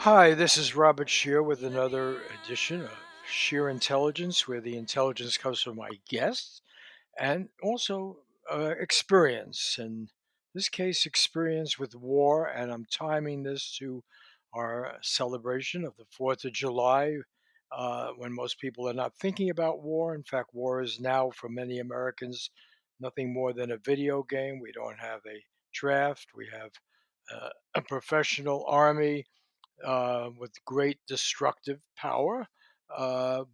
Hi, this is Robert Shear with another edition of Sheer Intelligence, where the intelligence comes from my guests and also experience. In this case, experience with war, and I'm timing this to our celebration of the 4th of July, when most people are not thinking about war. In fact, war is now, for many Americans, nothing more than a video game. We don't have a draft, we have a professional army with great destructive power,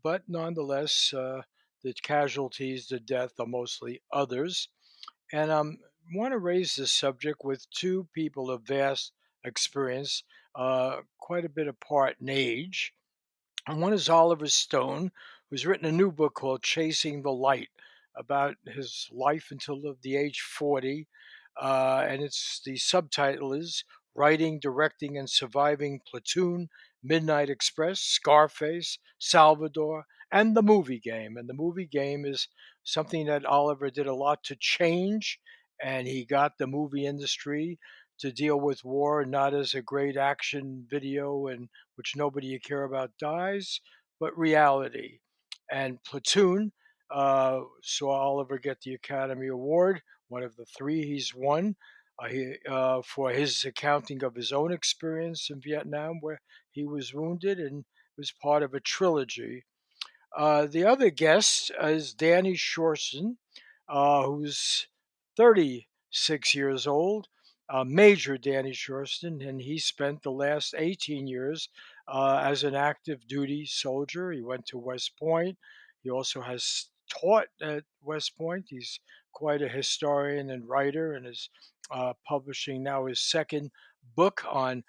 but nonetheless, the casualties, the death, are mostly others. And I want to raise this subject with two people of vast experience, quite a bit apart in age. And one is Oliver Stone, who's written a new book called Chasing the Light about his life until the age 40. And the subtitle is Writing, Directing, and Surviving Platoon, Midnight Express, Scarface, Salvador, and the movie game. And the movie game is something that Oliver did a lot to change, and he got the movie industry to deal with war not as a great action video and which nobody you care about dies, but reality. And Platoon saw Oliver get the Academy Award, one of the three he's won, for his accounting of his own experience in Vietnam, where he was wounded, and was part of a trilogy. The other guest is Danny Sjursen, who's 36 years old, Major Danny Sjursen, and he spent the last 18 years as an active duty soldier. He went to West Point. He also has taught at West Point. He's quite a historian and writer, and is publishing now his second book on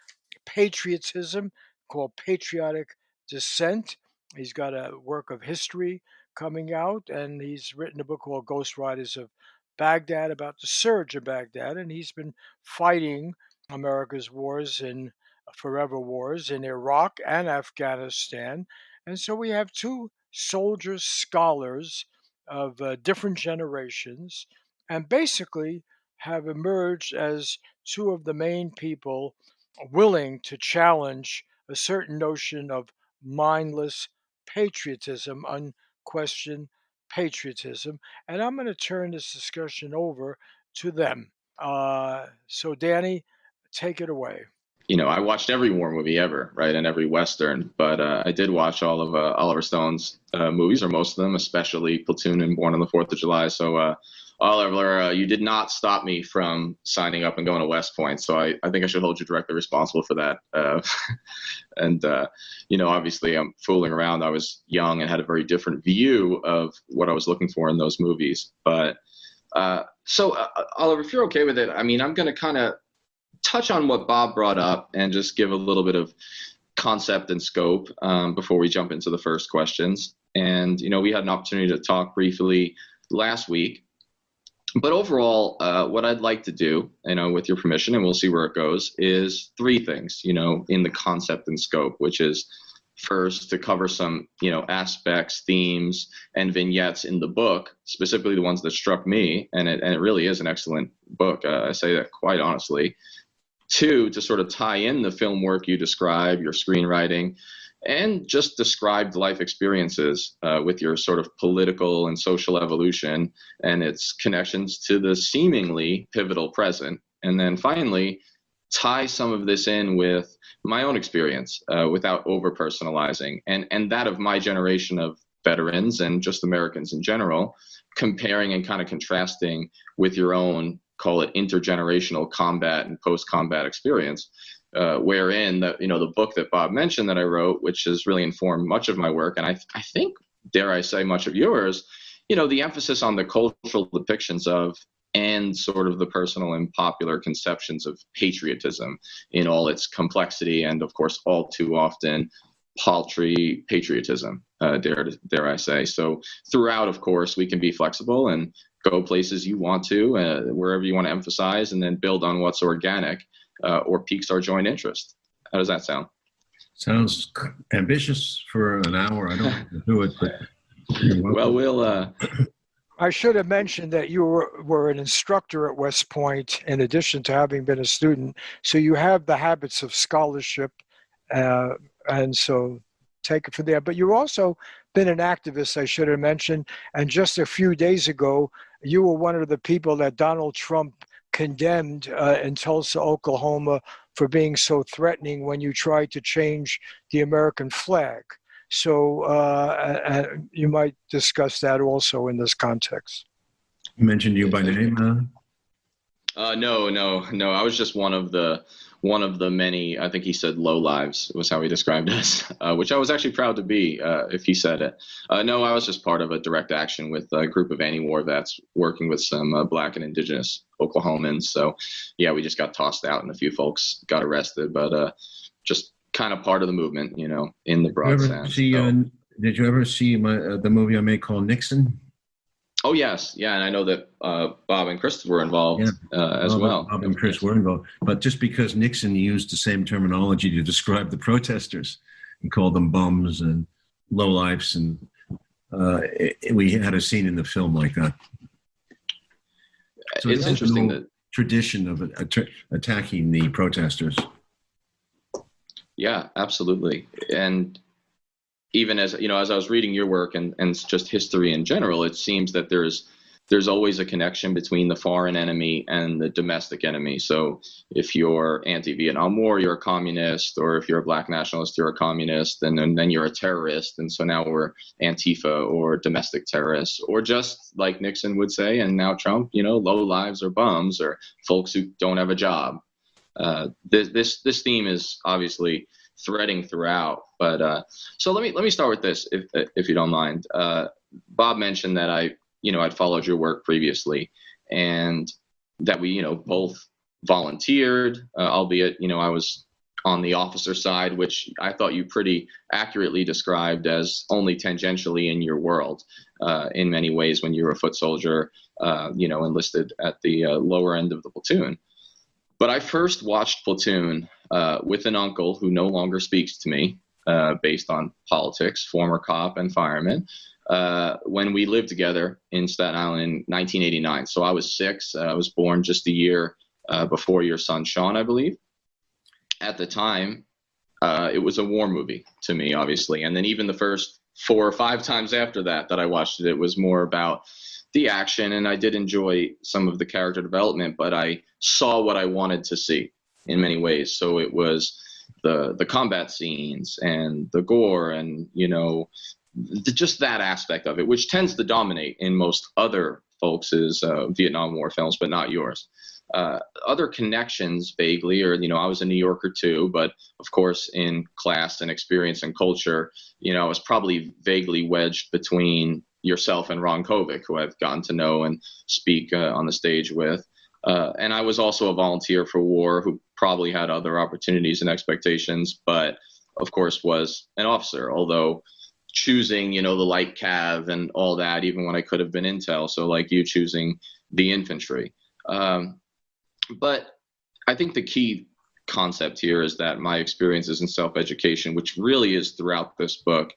patriotism called Patriotic Descent. He's got a work of history coming out, and he's written a book called Ghost Riders of Baghdad about the surge of Baghdad, and he's been fighting America's wars in forever wars in Iraq and Afghanistan. And so we have two soldier scholars of different generations, and basically have emerged as two of the main people willing to challenge a certain notion of mindless patriotism, unquestioned patriotism. And I'm going to turn this discussion over to them. So, Danny, take it away. I watched every war movie ever, right, and every Western, but I did watch all of Oliver Stone's movies, or most of them, especially Platoon and Born on the Fourth of July. So, Oliver, you did not stop me from signing up and going to West Point, so I think I should hold you directly responsible for that. And, obviously I'm fooling around. I was young and had a very different view of what I was looking for in those movies. But Oliver, if you're okay with it, I mean, I'm going to kind of touch on what Bob brought up and just give a little bit of concept and scope before we jump into the first questions. And, we had an opportunity to talk briefly last week. But overall, what I'd like to do, with your permission, and we'll see where it goes, is three things, in the concept and scope, which is first to cover some, aspects, themes, and vignettes in the book, specifically the ones that struck me. And it really is an excellent book. I say that quite honestly. Two, to sort of tie in the film work you describe, your screenwriting, and just described life experiences with your sort of political and social evolution and its connections to the seemingly pivotal present. And then finally, tie some of this in with my own experience without over-personalizing, and that of my generation of veterans and just Americans in general, comparing and kind of contrasting with your own, call it intergenerational combat and post-combat experience. Wherein the book that Bob mentioned that I wrote, which has really informed much of my work, and I think, dare I say, much of yours, the emphasis on the cultural depictions of and sort of the personal and popular conceptions of patriotism in all its complexity, and of course all too often paltry patriotism, dare I say. So throughout, of course, we can be flexible and go places you want to, wherever you want to emphasize, and then build on what's organic or piques our joint interest. How does that sound? Sounds ambitious for an hour. I don't do it, but well, we'll. I should have mentioned that you were an instructor at West Point in addition to having been a student. So you have the habits of scholarship uh, and so take it from there. But you've also been an activist, I should have mentioned, and just a few days ago, you were one of the people that Donald Trump condemned in Tulsa, Oklahoma, for being so threatening when you tried to change the American flag. So you might discuss that also in this context. Mentioned you by name? No. I was just one of the many. I think he said low lives was how he described us, which I was actually proud to be if he said it. No, I was just part of a direct action with a group of anti-war vets working with some Black and Indigenous Oklahomans. So, yeah, we just got tossed out and a few folks got arrested, but just kind of part of the movement, in the broad sense. Did you ever see the movie I made called Nixon? Oh, yes. Yeah. And I know that Bob and Chris were involved as well. Bob and Chris were involved. But just because Nixon used the same terminology to describe the protesters, he called them bums and lowlifes, and we had a scene in the film like that. So it's interesting that tradition of attacking the protesters. Yeah, absolutely. And even as I was reading your work and just history in general, it seems that there's always a connection between the foreign enemy and the domestic enemy. So if you're anti-Vietnam War, you're a communist, or if you're a Black nationalist, you're a communist, and then you're a terrorist. And so now we're Antifa or domestic terrorists, or just like Nixon would say, and now Trump, low lives or bums or folks who don't have a job. This theme is obviously threading throughout, but so let me start with this, if you don't mind. Bob mentioned that I'd followed your work previously, and that we both volunteered, albeit I was on the officer side, which I thought you pretty accurately described as only tangentially in your world, in many ways, when you were a foot soldier, enlisted at the lower end of the platoon. But I first watched Platoon with an uncle who no longer speaks to me, based on politics, former cop and fireman, when we lived together in Staten Island in 1989. So I was 6. I was born just a year before your son, Sean, I believe. At the time, it was a war movie to me, obviously. And then even the first 4 or 5 times after that I watched it, it was more about the action, and I did enjoy some of the character development, but I saw what I wanted to see in many ways. So it was the combat scenes and the gore and, just that aspect of it, which tends to dominate in most other folks' Vietnam War films, but not yours. Other connections vaguely, or, I was a New Yorker too, but of course in class and experience and culture, I was probably vaguely wedged between yourself and Ron Kovic, who I've gotten to know and speak on the stage with. And I was also a volunteer for war who probably had other opportunities and expectations, but of course was an officer, although choosing, the light cav and all that, even when I could have been intel. So like you choosing the infantry. But I think the key concept here is that my experiences in self-education, which really is throughout this book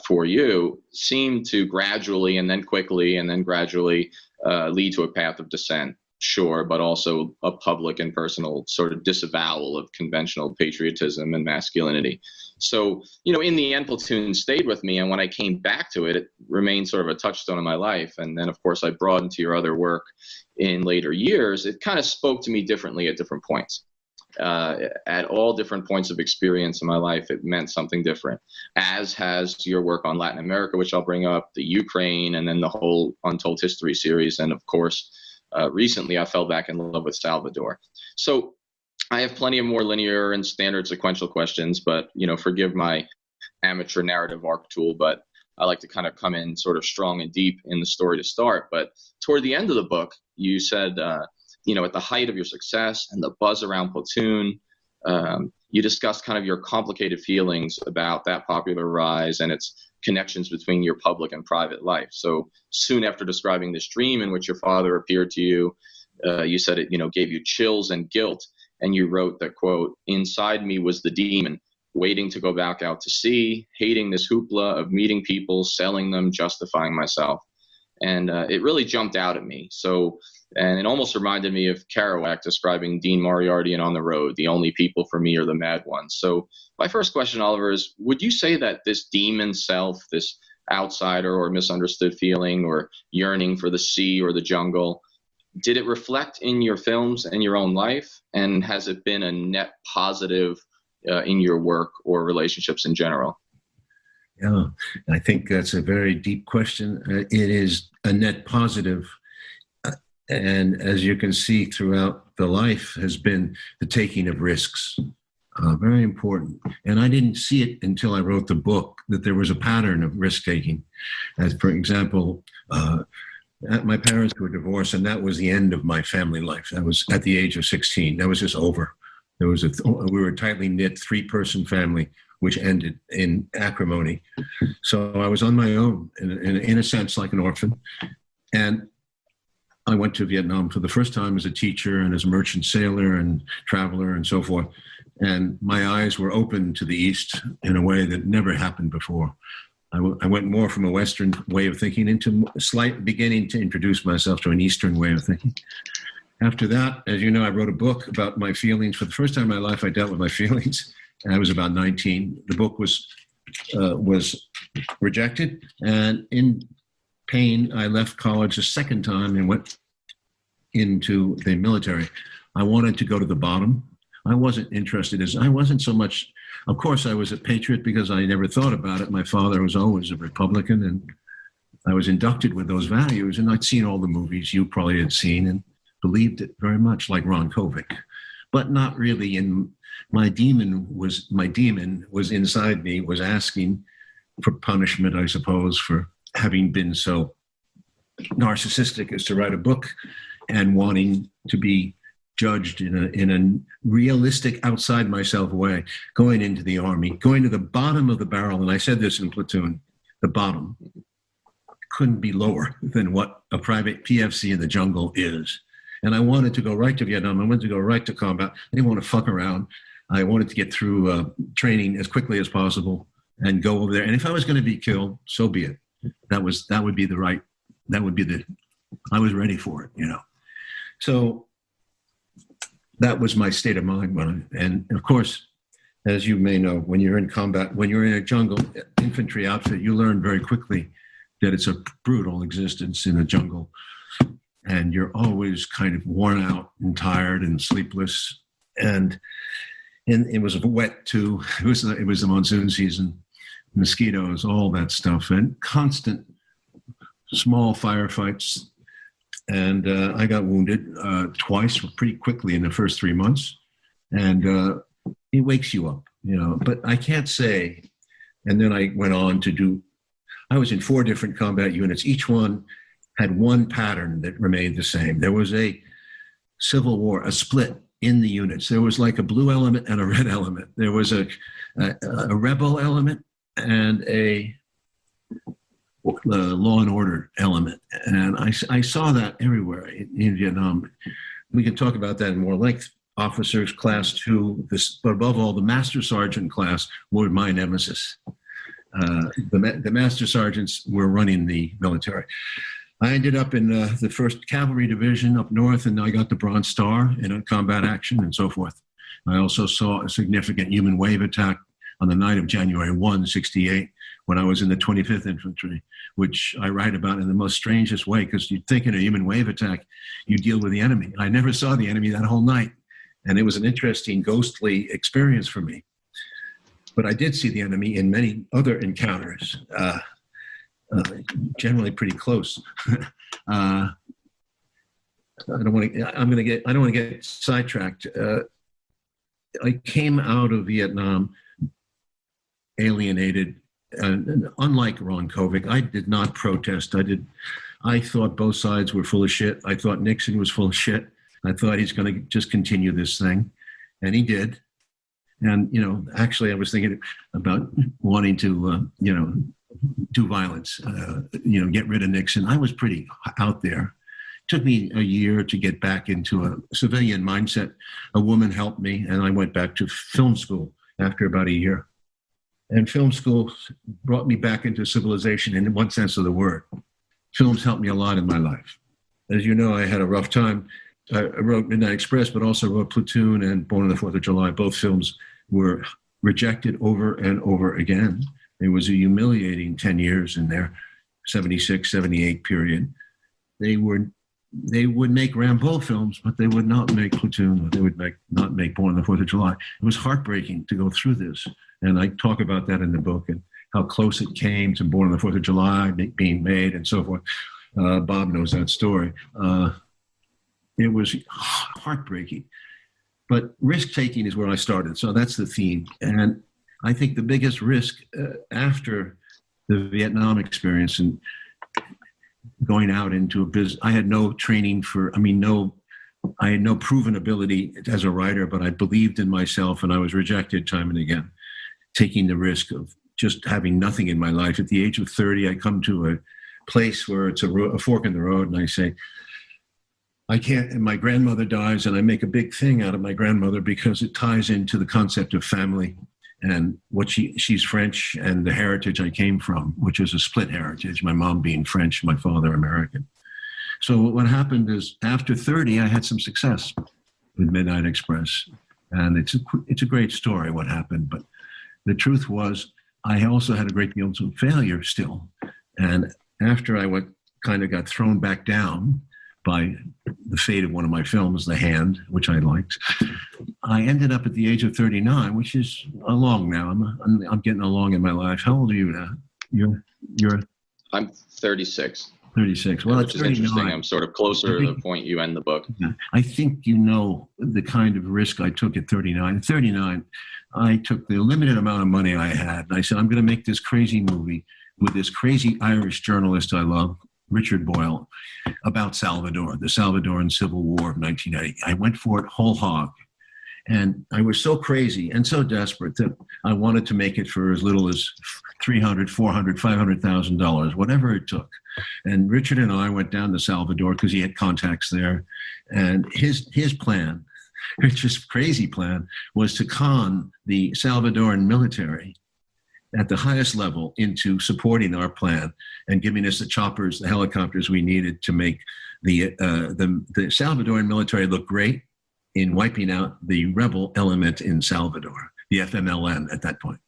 for you, seem to gradually and then quickly and then gradually lead to a path of descent, sure, but also a public and personal sort of disavowal of conventional patriotism and masculinity. So, in the end, Platoon stayed with me, and when I came back to it, it remained sort of a touchstone in my life. And then, of course, I broadened to your other work in later years. It kind of spoke to me differently at different points. At all different points of experience in my life, it meant something different, as has your work on Latin America, which I'll bring up, the Ukraine, and then the whole Untold History series. And of course, recently I fell back in love with Salvador. So I have plenty of more linear and standard sequential questions, but, forgive my amateur narrative arc tool, but I like to kind of come in sort of strong and deep in the story to start. But toward the end of the book, you said, at the height of your success and the buzz around Platoon, you discussed kind of your complicated feelings about that popular rise and its connections between your public and private life. So soon after describing this dream in which your father appeared to you, you said it, gave you chills and guilt. And you wrote that, quote, "Inside me was the demon, waiting to go back out to sea, hating this hoopla of meeting people, selling them, justifying myself." And it really jumped out at me. So And it almost reminded me of Kerouac describing Dean Moriarty in On the Road. The only people for me are the mad ones. So my first question, Oliver, is would you say that this demon self, this outsider or misunderstood feeling or yearning for the sea or the jungle, did it reflect in your films and your own life? And has it been a net positive in your work or relationships in general? Yeah, I think that's a very deep question. It is a net positive. And as you can see throughout the life has been the taking of risks. Very important. And I didn't see it until I wrote the book that there was a pattern of risk taking. As for example, my parents were divorced, and that was the end of my family life. That was at the age of 16. That was just over. We were a tightly knit 3-person family, which ended in acrimony. So I was on my own, in a sense, like an orphan. And I went to Vietnam for the first time as a teacher and as a merchant sailor and traveler and so forth. And my eyes were open to the East in a way that never happened before. I went more from a Western way of thinking into beginning to introduce myself to an Eastern way of thinking. After that, as you know, I wrote a book about my feelings. For the first time in my life, I dealt with my feelings. And I was about 19. The book was rejected. And in pain, I left college a second time and went into the military. I wanted to go to the bottom. I wasn't interested I wasn't so much, of course I was a patriot because I never thought about it. My father was always a Republican and I was inducted with those values, and I'd seen all the movies you probably had seen and believed it very much, like Ron Kovic, but not really my demon was inside me, was asking for punishment, I suppose, for having been so narcissistic as to write a book and wanting to be judged in a realistic, outside myself way, going into the Army, going to the bottom of the barrel. And I said this in Platoon, the bottom couldn't be lower than what a private PFC in the jungle is. And I wanted to go right to Vietnam. I wanted to go right to combat. I didn't want to fuck around. I wanted to get through training as quickly as possible and go over there. And if I was going to be killed, so be it. I was ready for it, So that was my state of mind. And of course, as you may know, when you're in combat, when you're in a jungle infantry outfit, you learn very quickly that it's a brutal existence in a jungle. And you're always kind of worn out and tired and sleepless. And it was wet too. It was the monsoon season, mosquitoes, all that stuff, and constant small firefights. And I got wounded twice pretty quickly in the first 3 months. And it wakes you up, but I can't say. And then I went on I was in 4 different combat units. Each one had one pattern that remained the same. There was a civil war, a split in the units. There was like a blue element and a red element. There was a rebel element and a law and order element. And I saw that everywhere in Vietnam. We can talk about that in more length. Officers class 2, but above all, the master sergeant class were my nemesis. The master sergeants were running the military. I ended up in the 1st Cavalry Division up north, and I got the Bronze Star in a combat action and so forth. I also saw a significant human wave attack on the night of January 1, 1968, when I was in the 25th Infantry, which I write about in the most strangest way, because you'd think in a human wave attack, you deal with the enemy. I never saw the enemy that whole night, and it was an interesting, ghostly experience for me. But I did see the enemy in many other encounters. Generally pretty close. I don't want to get sidetracked. I came out of Vietnam alienated, and unlike Ron Kovic, I did not protest. I thought both sides were full of shit. I thought Nixon was full of shit. I thought he's going to just continue this thing, and he did. And actually, I was thinking about wanting to, do violence, get rid of Nixon. I was pretty out there. It took me a year to get back into a civilian mindset. A woman helped me, and I went back to film school after about a year. And film school brought me back into civilization in one sense of the word. Films helped me a lot in my life. as you know, I had a rough time. I wrote Midnight Express, but also wrote Platoon and Born on the 4th of July. Both films were rejected over and over again. It was a humiliating 10 years in their 76, 78 period. They would make Rambo films, but they would not make Platoon, or they would not make Born on the 4th of July. It was heartbreaking to go through this. And I talk about that in the book and how close it came to Born on the 4th of July being made and so forth. Bob knows that story. It was heartbreaking. But risk-taking is where I started. So that's the theme. And I think the biggest risk after the Vietnam experience and going out into a business, I had no training I had no proven ability as a writer, but I believed in myself, and I was rejected time and again, taking the risk of just having nothing in my life. At the age of 30, I come to a place where it's a fork in the road, and I say, I can't, and my grandmother dies, and I make a big thing out of my grandmother because it ties into the concept of family and what she's French and the heritage I came from, which is a split heritage, my mom being French, my father American. So what happened is after 30, I had some success with Midnight Express. And it's a great story what happened. But the truth was I also had a great deal of failure still. And after I kind of got thrown back down by the fate of one of my films, The Hand, which I liked, I ended up at the age of 39, which is along now. I'm getting along in my life. How old are you now? You're I'm 36. 36. Well, which is interesting. I'm sort of closer to the point you end the book. I think you know the kind of risk I took at 39. At 39, I took the limited amount of money I had, and I said, I'm going to make this crazy movie with this crazy Irish journalist I love, Richard Boyle, about Salvador, the Salvadoran Civil War of 1980. I went for it whole hog. And I was so crazy and so desperate that I wanted to make it for as little as $300,000, $400,000, $500,000, whatever it took. And Richard and I went down to Salvador because he had contacts there. And his plan, Richard's crazy plan, was to con the Salvadoran military at the highest level into supporting our plan and giving us the choppers, the helicopters we needed to make the Salvadoran military look great in wiping out the rebel element in Salvador, the FMLN at that point.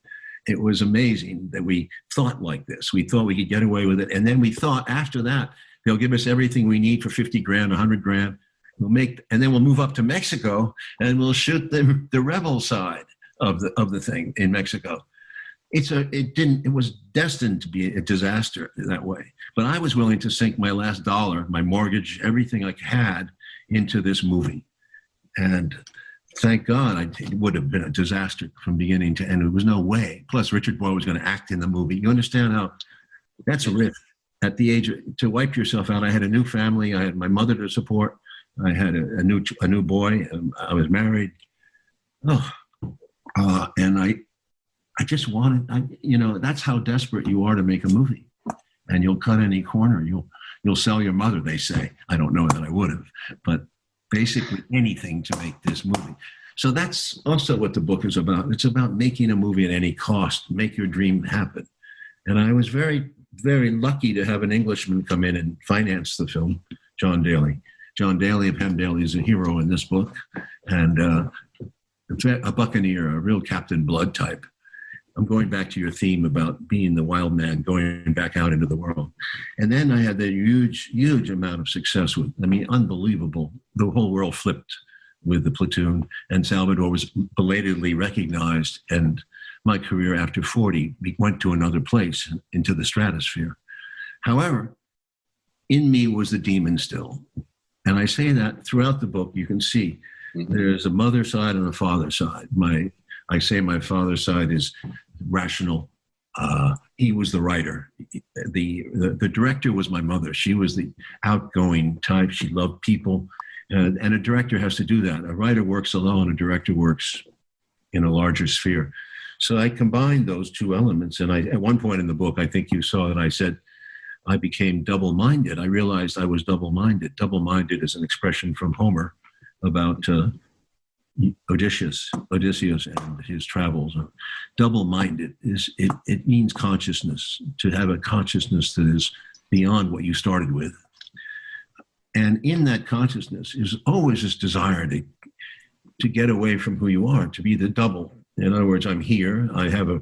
It was amazing that we thought like this. We thought we could get away with it. And then we thought after that, they'll give us everything we need for 50 grand, 100 grand. And then we'll move up to Mexico and we'll shoot the rebel side of the thing in Mexico. It was destined to be a disaster that way. But I was willing to sink my last dollar, my mortgage, everything I had into this movie. And thank God it would have been a disaster from beginning to end. There was no way. Plus, Richard Boyle was going to act in the movie. You understand how that's a risk. At the age to wipe yourself out, I had a new family. I had my mother to support. I had a new boy. I was married. And I just wanted, that's how desperate you are to make a movie. And you'll cut any corner. You'll sell your mother, they say. I don't know that I would have, but basically anything to make this movie. So that's also what the book is about. It's about making a movie at any cost, make your dream happen. And I was very, very lucky to have an Englishman come in and finance the film, John Daly. John Daly of Ham Daly is a hero in this book, and a buccaneer, a real Captain Blood type. I'm going back to your theme about being the wild man, going back out into the world. And then I had the huge amount of success with, unbelievable. The whole world flipped with the Platoon, and Salvador was belatedly recognized. And my career after 40 went to another place, into the stratosphere. However, in me was the demon still. And I say that throughout the book. You can see there's a mother side and a father side. I say my father's side is rational. He was the writer. The director was my mother. She was the outgoing type. She loved people. And a director has to do that. A writer works alone. A director works in a larger sphere. So I combined those two elements. And at one point in the book, I think you saw that I said, I became double-minded. I realized I was double-minded. Double-minded is an expression from Homer about Odysseus and his travels. Double-minded it means consciousness, to have a consciousness that is beyond what you started with. And in that consciousness is always this desire to get away from who you are, to be the double. In other words, I'm here, I have a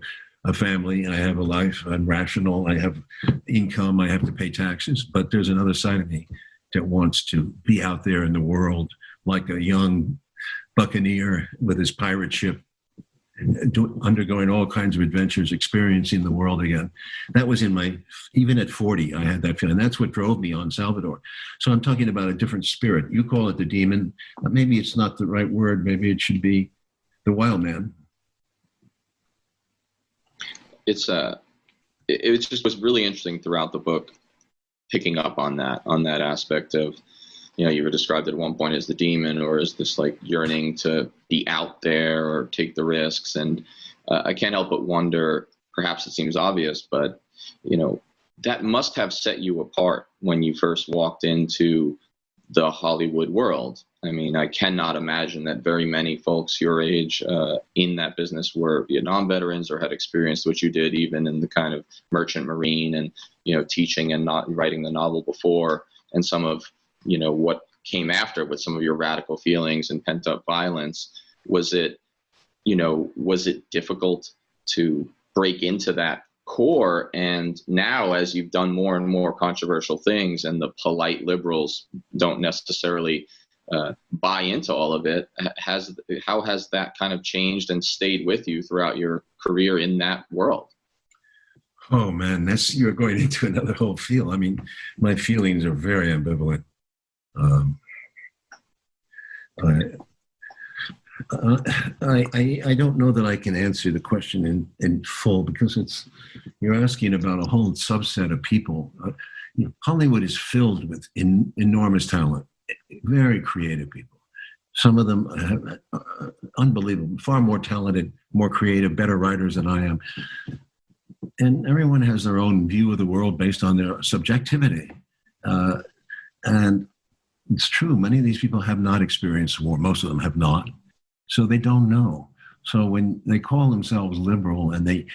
family, I have a life, I'm rational, I have income, I have to pay taxes, but there's another side of me that wants to be out there in the world like a young buccaneer with his pirate ship, undergoing all kinds of adventures, experiencing the world again. That was even at 40, I had that feeling. That's what drove me on Salvador. So I'm talking about a different spirit. You call it the demon. Maybe it's not the right word. Maybe it should be the wild man. It just was really interesting throughout the book, picking up on that aspect of, you were described at one point as the demon, or as this like yearning to be out there or take the risks. And I can't help but wonder, perhaps it seems obvious, but, that must have set you apart when you first walked into the Hollywood world. I mean, I cannot imagine that very many folks your age in that business were Vietnam veterans or had experienced what you did, even in the kind of merchant marine and, teaching and not writing the novel before, and some of, what came after with some of your radical feelings and pent up violence. Was it difficult to break into that core? And now, as you've done more and more controversial things and the polite liberals don't necessarily buy into all of it, how has that kind of changed and stayed with you throughout your career in that world? Oh man, you're going into another whole field. I mean, my feelings are very ambivalent. I don't know that I can answer the question in full, because you're asking about a whole subset of people. Hollywood is filled with enormous talent, very creative people. Some of them unbelievable, far more talented, more creative, better writers than I am. And everyone has their own view of the world based on their subjectivity. And it's true, many of these people have not experienced war. Most of them have not. So they don't know. So when they call themselves liberal and they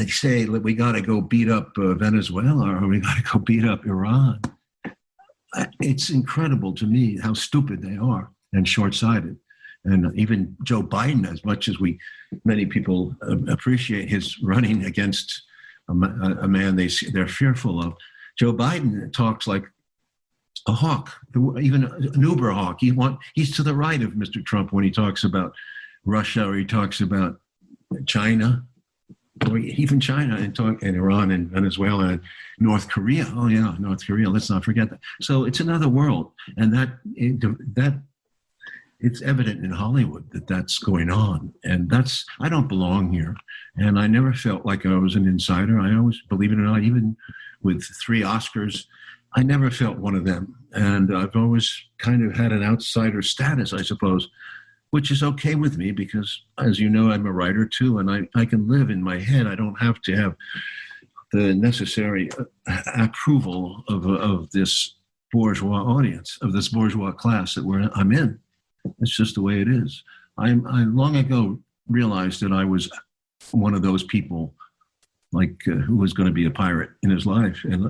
say, we got to go beat up Venezuela, or we got to go beat up Iran, it's incredible to me how stupid they are and short-sighted. And even Joe Biden, as much as many people appreciate his running against a man they're fearful of, Joe Biden talks like a hawk, even an uber hawk. He's to the right of Mr. Trump when he talks about Russia, or he talks about China, or even China, and Iran and Venezuela and North Korea. Oh yeah, North Korea. Let's not forget that. So it's another world, and that it's evident in Hollywood that that's going on, and I don't belong here, and I never felt like I was an insider. I always, believe it or not, even with 3 Oscars, I never felt one of them. And I've always kind of had an outsider status, I suppose, which is okay with me because, as you know, I'm a writer too, and I can live in my head. I don't have to have the necessary approval of this bourgeois audience, of this bourgeois class that I'm in. It's just the way it is. I long ago realized that I was one of those people who was going to be a pirate in his life. And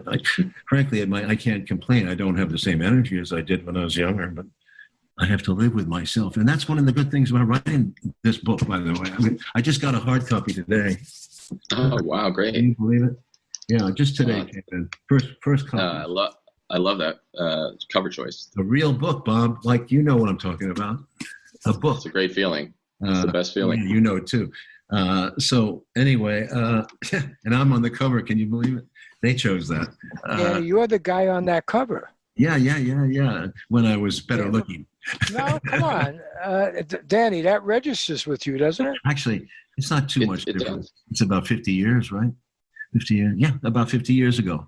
frankly, I can't complain. I don't have the same energy as I did when I was younger, but I have to live with myself. And that's one of the good things about writing this book, by the way. I mean, I just got a hard copy today. Oh, wow. Great. Can you believe it? Yeah, just today. First copy. I love that cover choice. A real book, Bob. You know what I'm talking about. A book. It's a great feeling. It's the best feeling. Yeah, you know it too. So anyway, and I'm on the cover. Can you believe it? They chose that. Yeah, you're the guy on that cover. Yeah. When I was better looking. No, come on. Danny, that registers with you, doesn't it? Actually, it's not too much difference. Does. It's about 50 years, right? 50 years. Yeah, about 50 years ago.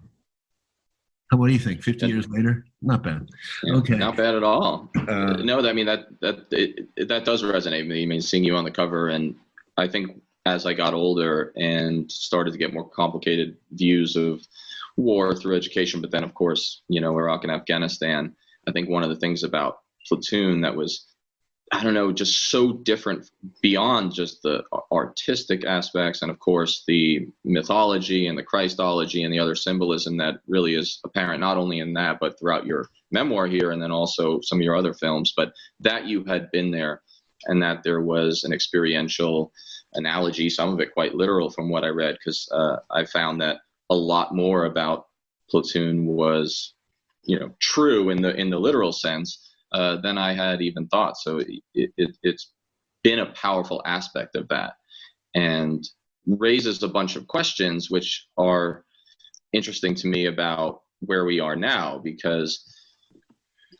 What do you think? 50 years later? Not bad. Yeah, okay. Not bad at all. No, I mean, that does resonate with me. I mean, seeing you on the cover, and I think as I got older and started to get more complicated views of war through education, but then, of course, Iraq and Afghanistan, I think one of the things about Platoon that was I don't know, just so different beyond just the artistic aspects, and of course the mythology and the Christology and the other symbolism that really is apparent not only in that but throughout your memoir here, and then also some of your other films. But that you had been there, and that there was an experiential analogy, some of it quite literal from what I read, because I found that a lot more about Platoon was, true in the literal sense than I had even thought. So it's been a powerful aspect of that, and raises a bunch of questions which are interesting to me about where we are now, because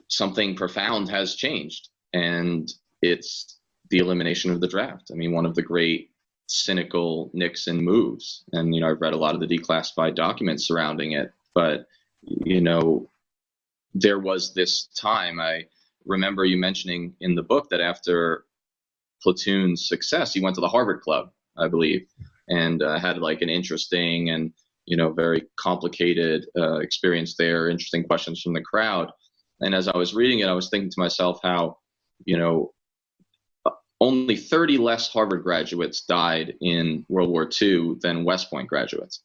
something profound has changed, and it's the elimination of the draft. I mean, one of the great cynical Nixon moves, and I've read a lot of the declassified documents surrounding it, but there was this time, I remember you mentioning in the book that after Platoon's success, he went to the Harvard Club, I believe, and had like an interesting and very complicated experience there, interesting questions from the crowd. And as I was reading it, I was thinking to myself how, only 30 less Harvard graduates died in World War II than West Point graduates.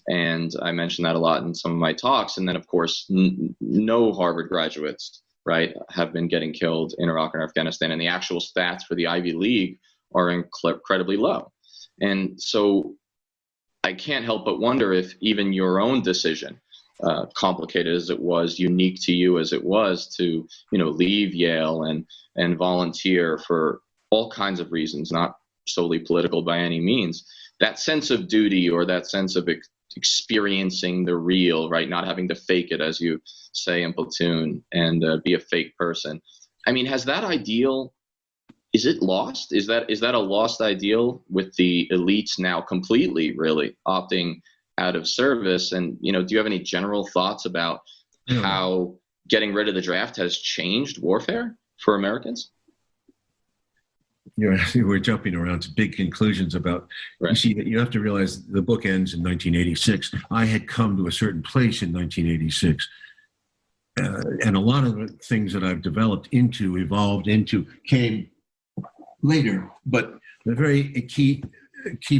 And I mentioned that a lot in some of my talks. And then, of course, no Harvard graduates, right, have been getting killed in Iraq or Afghanistan. And the actual stats for the Ivy League are incredibly low. And so I can't help but wonder if even your own decision, complicated as it was, unique to you as it was, to leave Yale and volunteer for all kinds of reasons, not solely political by any means, that sense of duty, or that sense of experiencing the real, right, not having to fake it, as you say in Platoon, and be a fake person. I mean, has that ideal, is it lost? Is that a lost ideal with the elites now completely really opting out of service? And do you have any general thoughts about how getting rid of the draft has changed warfare for Americans? We're jumping around to big conclusions about, right. You see, that you have to realize the book ends in 1986. I had come to a certain place in 1986. And a lot of the things that I've evolved into, came later. But the very key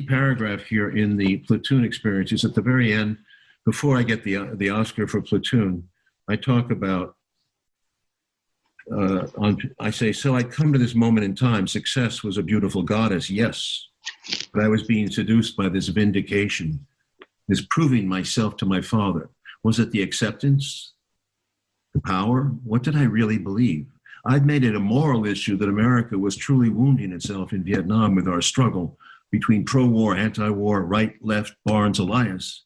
paragraph here in the Platoon experience is at the very end, before I get the Oscar for Platoon, I talk about, I say, so I'd come to this moment in time. Success was a beautiful goddess, yes, but I was being seduced by this vindication, this proving myself to my father. Was it the acceptance, the power? What did I really believe? I'd made it a moral issue that America was truly wounding itself in Vietnam with our struggle between pro-war, anti-war, right, left, Barnes, Elias.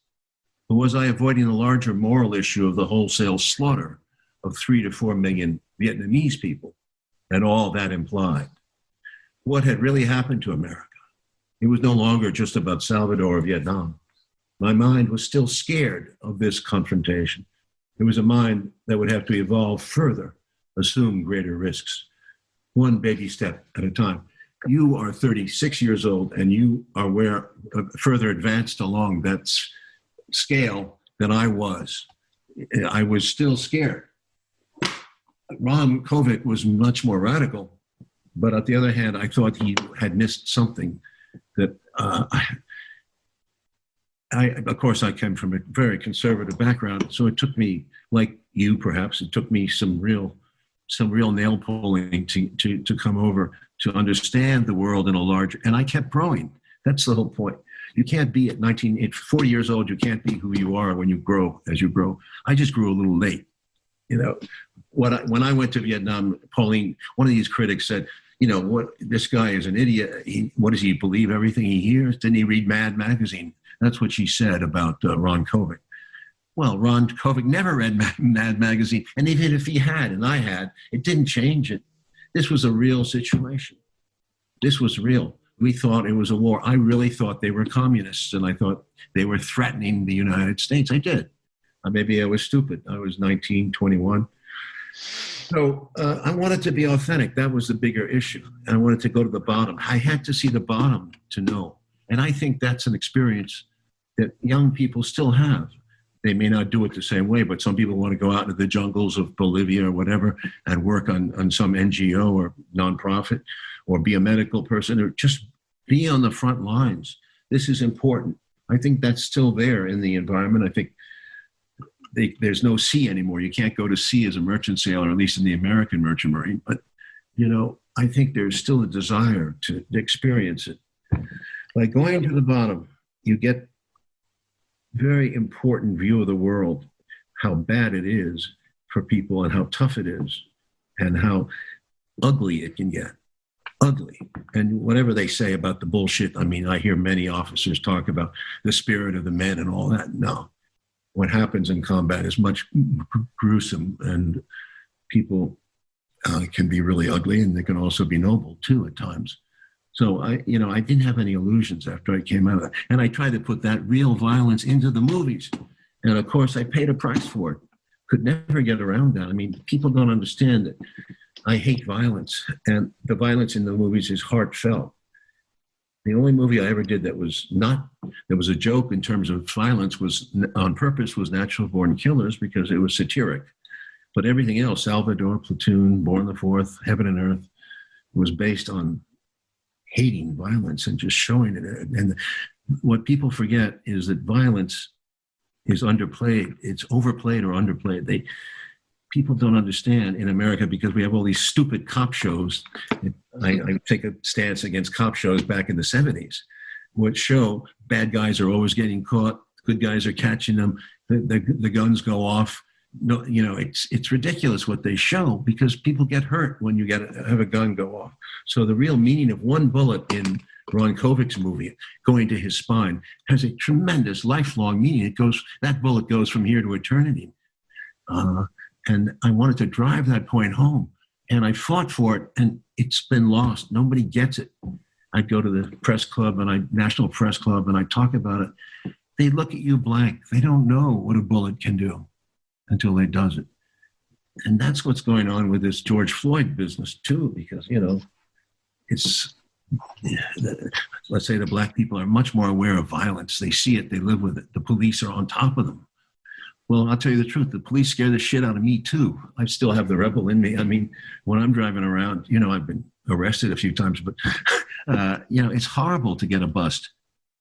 Or was I avoiding the larger moral issue of the wholesale slaughter of 3 to 4 million Vietnamese people, and all that implied? What had really happened to America? It was no longer just about Salvador or Vietnam. My mind was still scared of this confrontation. It was a mind that would have to evolve further, assume greater risks, one baby step at a time. You are 36 years old, and you are further advanced along that scale than I was. I was still scared. Ron Kovic was much more radical, but on the other hand, I thought he had missed something that of course, I came from a very conservative background, so it took me, like you perhaps, it took me some real nail pulling to come over to understand the world in a larger, and I kept growing. That's the whole point. You can't be at 40 years old, you can't be who you are when you grow, as you grow. I just grew a little late. When I went to Vietnam, Pauline, one of these critics said, what, this guy is an idiot. What does he believe everything he hears? Didn't he read Mad Magazine? That's what she said about Ron Kovic. Well, Ron Kovic never read Mad Magazine, and even if he had, and I had, it didn't change it. This was a real situation. This was real. We thought it was a war. I really thought they were communists, and I thought they were threatening the United States. I did. Maybe I was stupid. I was 19, 21. So I wanted to be authentic. That was the bigger issue. And I wanted to go to the bottom. I had to see the bottom to know. And I think that's an experience that young people still have. They may not do it the same way, but some people want to go out into the jungles of Bolivia or whatever and work on some NGO or nonprofit, or be a medical person, or just be on the front lines. This is important. I think that's still there in the environment. I think there's no sea anymore. You can't go to sea as a merchant sailor, at least in the American merchant marine. But, I think there's still a desire to experience it. By going to the bottom, you get very important view of the world, how bad it is for people and how tough it is and how ugly it can get. Ugly. And whatever they say about the bullshit, I hear many officers talk about the spirit of the men and all that. No. What happens in combat is much gruesome, and people can be really ugly, and they can also be noble too at times. So I didn't have any illusions after I came out of that. And I tried to put that real violence into the movies. And of course, I paid a price for it. Could never get around that. People don't understand that I hate violence. And the violence in the movies is heartfelt. The only movie I ever did that was a joke in terms of violence was on purpose was Natural Born Killers, because it was satiric. But everything else, Salvador, Platoon, Born the Fourth, Heaven and Earth, was based on hating violence and just showing it. And what people forget is that violence is underplayed. It's overplayed or underplayed. People don't understand in America, because we have all these stupid cop shows. I take a stance against cop shows back in the 70s, which show bad guys are always getting caught, good guys are catching them, the guns go off. No, it's ridiculous what they show, because people get hurt when you have a gun go off. So the real meaning of one bullet in Ron Kovic's movie going to his spine has a tremendous lifelong meaning. That bullet goes from here to eternity. And I wanted to drive that point home, and I fought for it, and it's been lost. Nobody gets it. I'd go to the press club, National Press Club, and I talk about it. They look at you blank. They don't know what a bullet can do until they does it. And that's what's going on with this George Floyd business too, because, let's say the black people are much more aware of violence. They see it, they live with it. The police are on top of them. Well, I'll tell you the truth. The police scare the shit out of me too. I still have the rebel in me. When I'm driving around, I've been arrested a few times, but, it's horrible to get a bust.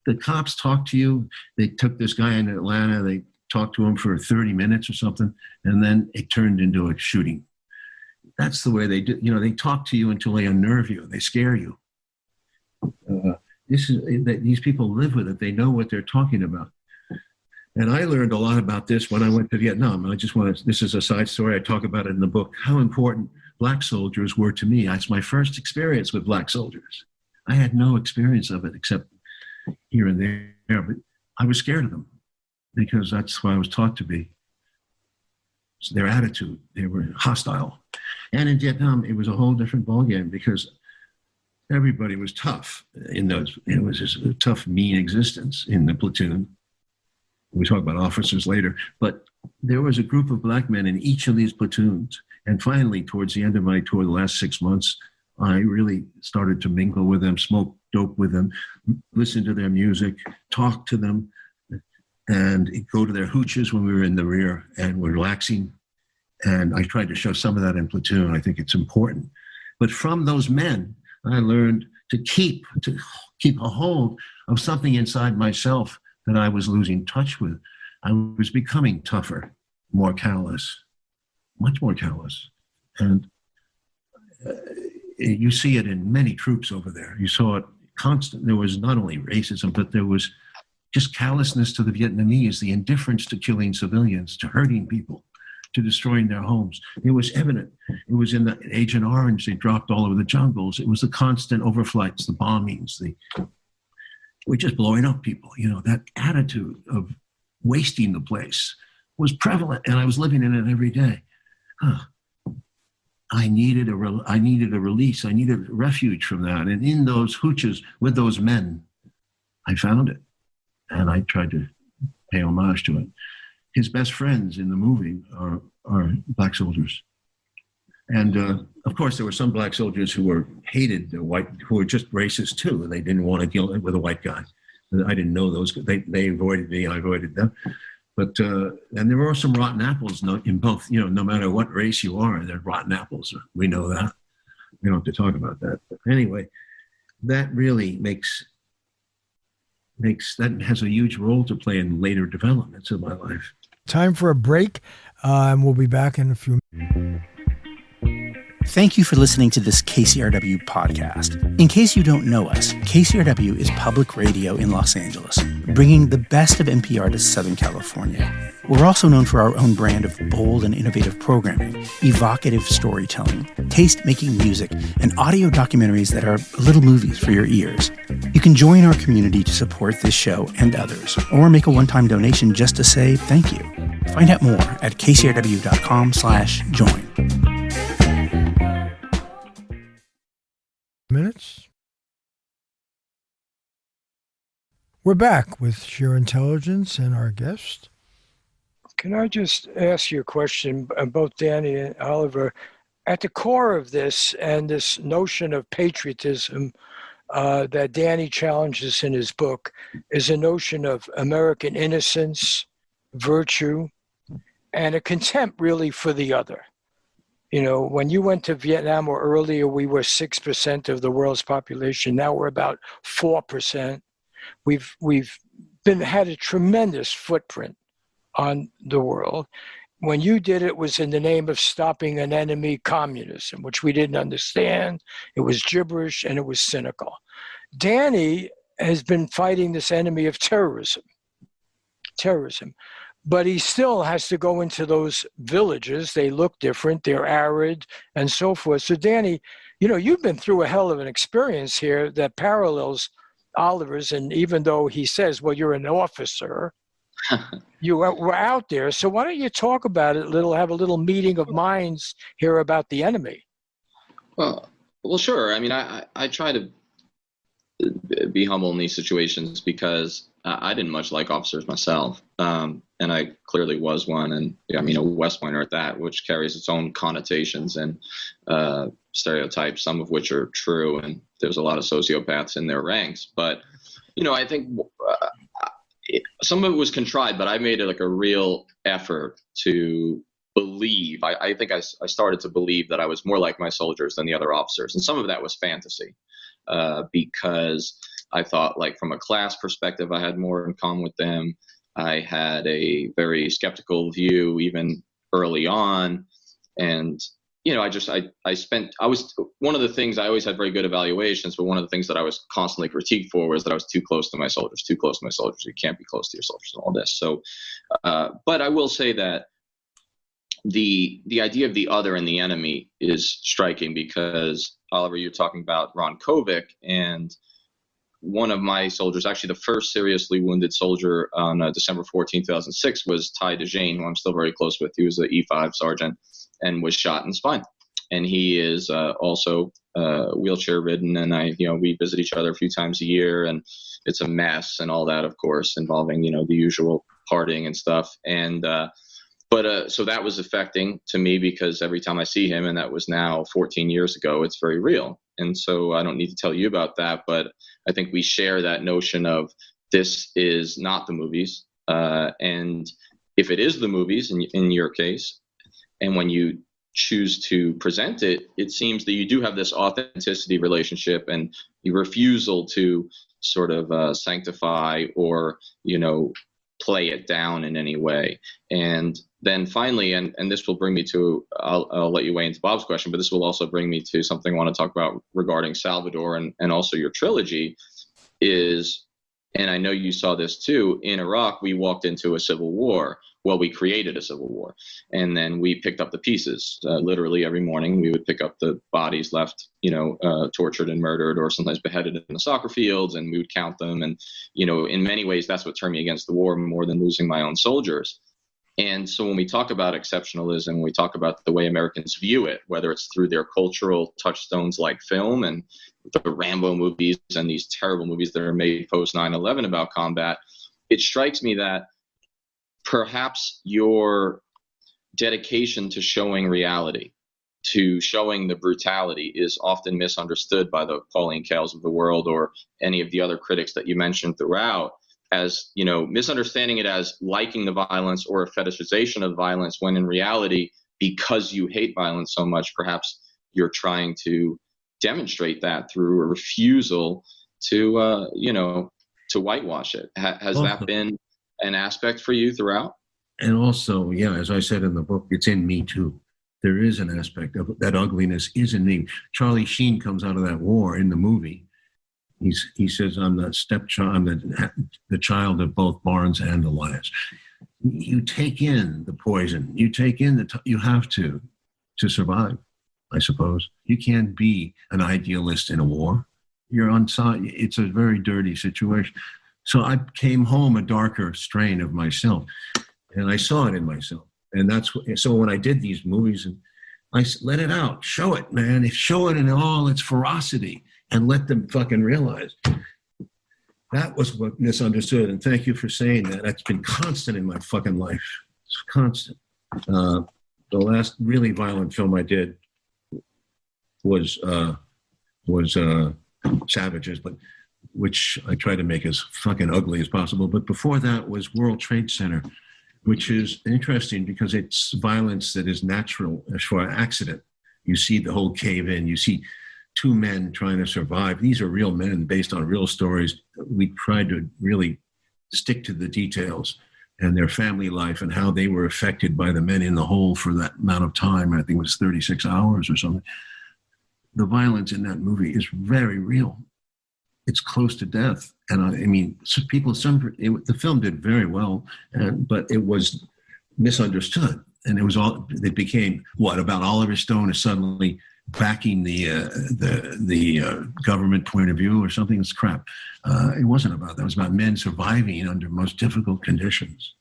The cops talk to you. They took this guy in Atlanta. They talked to him for 30 minutes or something, and then it turned into a shooting. That's the way they do. They talk to you until they unnerve you. They scare you. These people live with it. They know what they're talking about. And I learned a lot about this when I went to Vietnam. This is a side story. I talk about it in the book, how important black soldiers were to me. It's my first experience with black soldiers. I had no experience of it except here and there, but I was scared of them, because that's what I was taught to be. So their attitude, they were hostile. And in Vietnam, it was a whole different ballgame, because everybody was tough. It was just a tough, mean existence in the platoon. We talk about officers later, but there was a group of black men in each of these platoons. And finally, towards the end of my tour, the last 6 months, I really started to mingle with them, smoke dope with them, listen to their music, talk to them, and go to their hooches when we were in the rear and were relaxing. And I tried to show some of that in platoon. I think it's important. But from those men, I learned to keep a hold of something inside myself that I was losing touch with. I was becoming tougher, more callous, much more callous. And you see it in many troops over there. You saw it constant. There was not only racism, but there was just callousness to the Vietnamese, the indifference to killing civilians, to hurting people, to destroying their homes. It was evident. It was in the Agent Orange. They dropped all over the jungles. It was the constant overflights, the bombings. We're just blowing up people. That attitude of wasting the place was prevalent, and I was living in it every day. I needed a release. I needed refuge from that. And in those hooches with those men, I found it. And I tried to pay homage to it. His best friends in the movie are black soldiers. And of course, there were some black soldiers who hated the white, who were just racist too. And they didn't want to deal with a white guy. I didn't know those. They avoided me. I avoided them. But and there are some rotten apples in both. No matter what race you are, there are rotten apples. We know that. We don't have to talk about that. But anyway, that really makes that has a huge role to play in later developments of my life. Time for a break, and we'll be back in a few minutes. Thank you for listening to this KCRW podcast. In case you don't know us, KCRW is public radio in Los Angeles, bringing the best of NPR to Southern California. We're also known for our own brand of bold and innovative programming, evocative storytelling, taste-making music, and audio documentaries that are little movies for your ears. You can join our community to support this show and others, or make a one-time donation just to say thank you. Find out more at kcrw.com/join. Minutes. We're back with Sheer Intelligence and our guest. Can I just ask you a question, both Danny and Oliver? At the core of this and this notion of patriotism that Danny challenges in his book is a notion of American innocence, virtue, and a contempt really for the other. When you went to Vietnam or earlier, we were 6% of the world's population. Now we're about 4%. We've had a tremendous footprint on the world. When you did it was in the name of stopping an enemy, communism, which we didn't understand. It was gibberish and it was cynical. Danny has been fighting this enemy of terrorism. But he still has to go into those villages. They look different. They're arid and so forth. So Danny, you've been through a hell of an experience here that parallels Oliver's. And even though he says, well, you're an officer, you were out there. So why don't you talk about it have a little meeting of minds here about the enemy? Well, sure. I mean, I try to be humble in these situations because I didn't much like officers myself. And I clearly was one, and a West Pointer at that, which carries its own connotations and stereotypes, some of which are true, and there's a lot of sociopaths in their ranks. But, I think some of it was contrived, but I made it a real effort to believe. I think I started to believe that I was more like my soldiers than the other officers, and some of that was fantasy because I thought, from a class perspective, I had more in common with them. I had a very skeptical view even early on. And, one of the things, I always had very good evaluations, but one of the things that I was constantly critiqued for was that I was too close to my soldiers. You can't be close to your soldiers and all this. So, but I will say that the idea of the other and the enemy is striking because, Oliver, you're talking about Ron Kovic, and one of my soldiers, actually the first seriously wounded soldier on December 14, 2006, was Ty DeJane, who I'm still very close with. He was an E5 sergeant and was shot in the spine. And he is also wheelchair ridden. And we visit each other a few times a year, and it's a mess and all that, of course, involving, the usual partying and stuff. And, so that was affecting to me because every time I see him, and that was now 14 years ago, it's very real. And so I don't need to tell you about that, but I think we share that notion of this is not the movies. And if it is the movies, in your case, and when you choose to present it, it seems that you do have this authenticity relationship and your refusal to sort of sanctify or, play it down in any way. And then finally, and this will bring me to, I'll let you weigh into Bob's question, but this will also bring me to something I want to talk about regarding Salvador and also your trilogy is, and I know you saw this too, in Iraq, we walked into a civil war. Well, we created a civil war, and then we picked up the pieces. Literally every morning we would pick up the bodies left, tortured and murdered or sometimes beheaded in the soccer fields, and we would count them. And, in many ways, that's what turned me against the war more than losing my own soldiers. And so when we talk about exceptionalism, when we talk about the way Americans view it, whether it's through their cultural touchstones like film and the Rambo movies and these terrible movies that are made post 9/11 about combat, it strikes me that perhaps your dedication to showing reality, to showing the brutality, is often misunderstood by the Pauline Kaels of the world or any of the other critics that you mentioned throughout. as, misunderstanding it as liking the violence or a fetishization of violence, when in reality, because you hate violence so much, perhaps you're trying to demonstrate that through a refusal to, to whitewash it. Has that been an aspect for you throughout? And also, yeah, as I said in the book, it's in me too. There is an aspect of that ugliness is in me. Charlie Sheen comes out of that war in the movie. He says, I'm the stepchild, I'm the child of both Barnes and Elias. You take in the poison. You take in you have to survive, I suppose. You can't be an idealist in a war. You're on side. It's a very dirty situation. So I came home a darker strain of myself, and I saw it in myself. And so when I did these movies, and I let it out, show it, man. Show it in all its ferocity, and let them fucking realize. That was what misunderstood. And thank you for saying that. That's been constant in my fucking life. It's constant. The last really violent film I did was Savages, but which I tried to make as fucking ugly as possible. But before that was World Trade Center, which is interesting because it's violence that is natural as for an accident. You see the whole cave in, you see two men trying to survive. These are real men based on real stories. We tried to really stick to the details and their family life and how they were affected by the men in the hole for that amount of time. I think it was 36 hours or something. The violence in that movie is very real. It's close to death. And I mean, the film did very well, but it was misunderstood. And it became what about Oliver Stone is suddenly backing the government point of view or something. It's crap. It wasn't about that. It was about men surviving under most difficult conditions.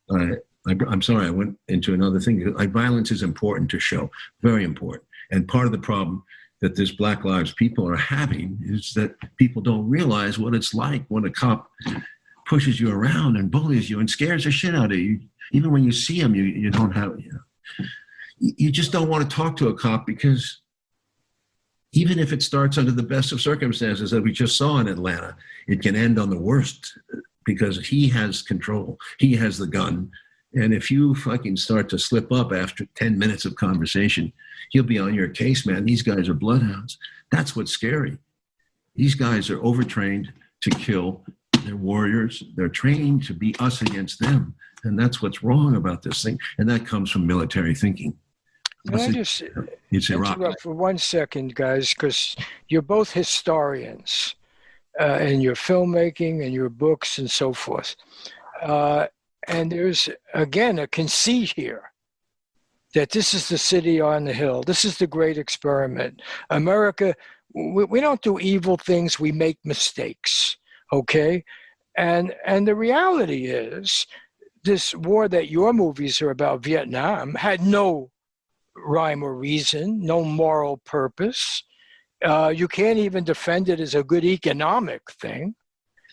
I'm sorry, I went into another thing. Violence is important to show, very important. And part of the problem that this Black Lives people are having is that people don't realize what it's like when a cop pushes you around and bullies you and scares the shit out of you. Even when you see him, you don't have, you just don't want to talk to a cop because even if it starts under the best of circumstances that we just saw in Atlanta, it can end on the worst because he has control. He has the gun. And if you fucking start to slip up after 10 minutes of conversation, he'll be on your case, man. These guys are bloodhounds. That's what's scary. These guys are overtrained to kill. They're warriors. They're trained to be us against them. And that's what's wrong about this thing. And that comes from military thinking. Can I just interrupt for 1 second, guys, because you're both historians in your filmmaking and your books and so forth. And there's, again, a conceit here that this is the city on the hill. This is the great experiment. America, we don't do evil things. We make mistakes, okay? And the reality is this war that your movies are about, Vietnam, had no rhyme or reason, no moral purpose. You can't even defend it as a good economic thing.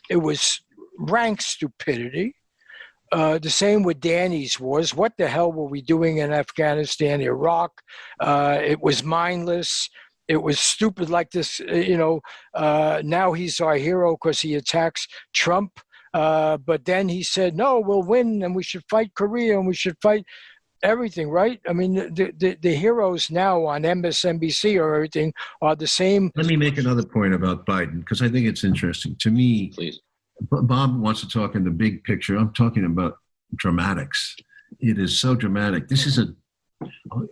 It was rank stupidity. The same with Danny's wars. What the hell were we doing in Afghanistan, Iraq? It was mindless. It was stupid like this, now he's our hero because he attacks Trump. But then he said, no, we'll win and we should fight Korea and we should fight everything, right? I mean, the heroes now on MSNBC or everything are the same. Let me make another point about Biden because I think it's interesting. To me, please. Bob wants to talk in the big picture. I'm talking about dramatics. It is so dramatic. This is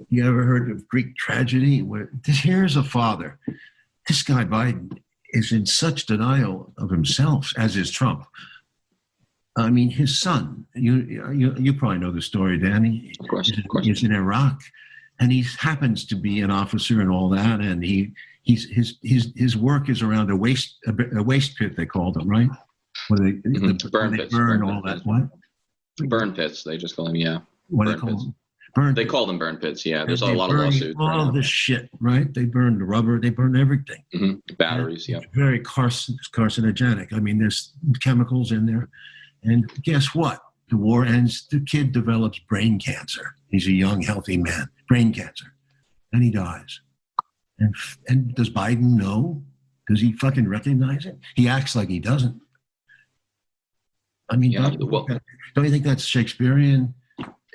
you ever heard of Greek tragedy? Here's a father. This guy Biden is in such denial of himself, as is Trump. I mean, his son, you probably know the story, Danny. Of course. He's in Iraq, and he happens to be an officer and all that, and his work is around a waste pit, they call them, right? Where burn pits. Burn all that. What? Burn pits. They just call them, yeah. What do they call them? They call them burn pits, yeah. There's a lot of lawsuits. All this shit, right? They burn the rubber. They burn everything. Mm-hmm. Batteries, yeah. Very carcinogenic. I mean, there's chemicals in there. And guess what? The war ends. The kid develops brain cancer. He's a young, healthy man. Brain cancer. And he dies. And does Biden know? Does he fucking recognize it? He acts like he doesn't. I mean, Yeah, well, don't you think that's Shakespearean?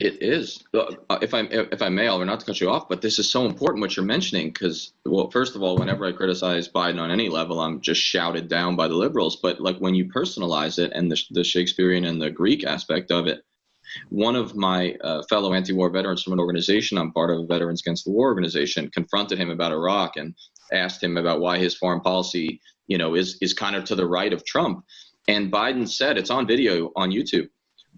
it is. If I may, Oliver, not to cut you off, but this is so important what you're mentioning because, well, first of all, whenever I criticize Biden on any level, I'm just shouted down by the liberals. But like when you personalize it and the Shakespearean and the Greek aspect of it, one of my fellow anti-war veterans from an organization I'm part of, Veterans Against the War organization, confronted him about Iraq and asked him about why his foreign policy, is kind of to the right of Trump. And Biden said, it's on video on YouTube.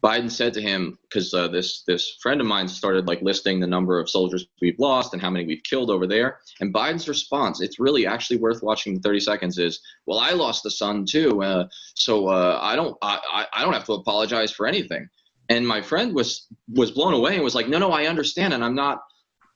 Biden said to him, because this friend of mine started like listing the number of soldiers we've lost and how many we've killed over there. And Biden's response, it's really actually worth watching the 30 seconds, is, well, I lost a son too, so I don't have to apologize for anything. And my friend was blown away and was like, no, I understand, and I'm not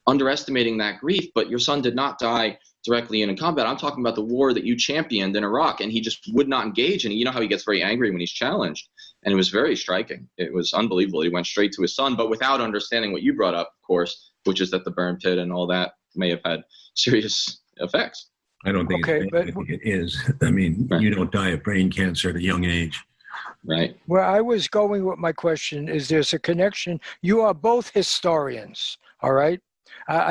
underestimating that grief, but your son did not die directly in combat. I'm talking about the war that you championed in Iraq, and he just would not engage. And you know how he gets very angry when he's challenged. And it was very striking. It was unbelievable. He went straight to his son, but without understanding what you brought up, of course, which is that the burn pit and all that may have had serious effects. I don't think, I think it is. I mean, right. You don't die of brain cancer at a young age. Right. Where I was going with my question is there's a connection. You are both historians, all right?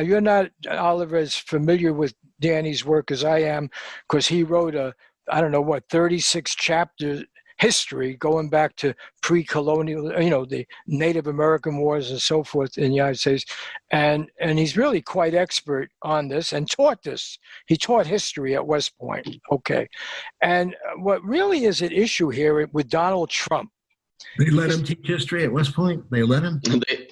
You're not, Oliver, as familiar with Danny's work as I am, because he wrote 36 chapter history going back to pre-colonial, the Native American wars and so forth in the United States. And he's really quite expert on this and taught this. He taught history at West Point. Okay. And what really is at issue here with Donald Trump. They let him teach history at West Point? They let him?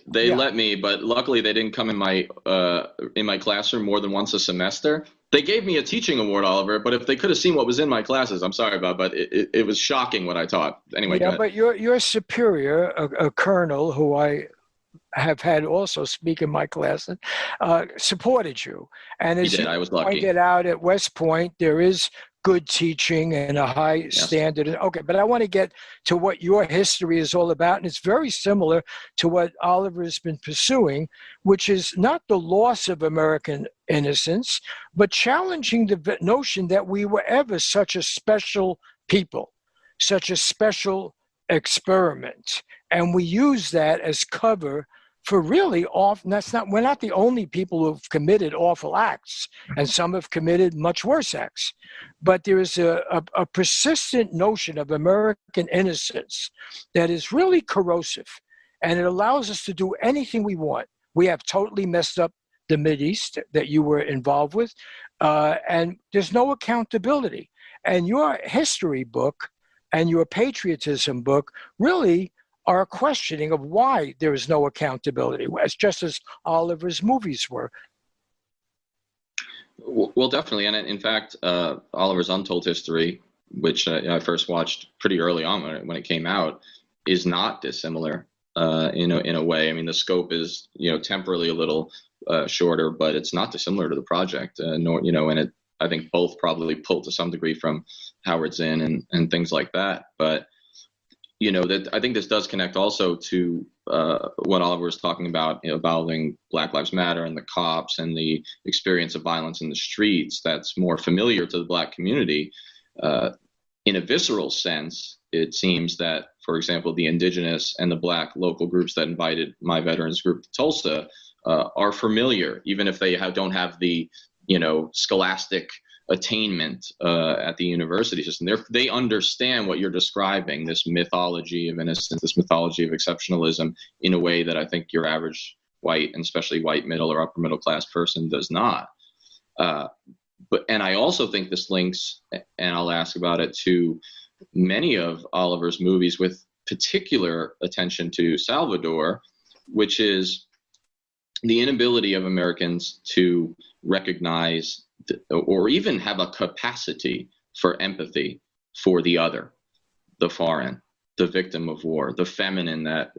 They let me, but luckily they didn't come in my classroom more than once a semester. They gave me a teaching award, Oliver, but if they could have seen what was in my classes, I'm sorry about it, but it was shocking what I taught. Anyway, yeah, but your superior, a colonel who I have had also speak in my class, supported you. And as I was lucky. Pointed out at West Point, there is good teaching and a high standard. Okay, but I want to get to what your history is all about, and it's very similar to what Oliver has been pursuing, which is not the loss of American innocence, but challenging the notion that we were ever such a special people, such a special experiment. And we use that as cover for really awful. We're not the only people who have committed awful acts, and some have committed much worse acts. But there is a persistent notion of American innocence that is really corrosive, and it allows us to do anything we want. We have totally messed up the Mideast that you were involved with, and there's no accountability. And your history book and your patriotism book really are a questioning of why there is no accountability, just as Oliver's movies were. Well, definitely. And in fact, Oliver's Untold History, which I first watched pretty early on when it came out, is not dissimilar in a way. I mean, the scope is, temporally a little shorter, but it's not dissimilar to the project, and I think both probably pulled to some degree from Howard Zinn and things like that. But that I think this does connect also to what Oliver was talking about, involving Black Lives Matter and the cops and the experience of violence in the streets that's more familiar to the Black community. In a visceral sense, it seems that, for example, the indigenous and the Black local groups that invited my veterans group to Tulsa are familiar, even if they don't have the scholastic attainment at the university system. They understand what you're describing, this mythology of innocence, this mythology of exceptionalism, in a way that I think your average white, and especially white middle or upper middle class person, does not. And I also think this links, and I'll ask about it, to many of Oliver's movies with particular attention to Salvador, which is the inability of Americans to recognize or even have a capacity for empathy for the other, the foreign, the victim of war, the feminine that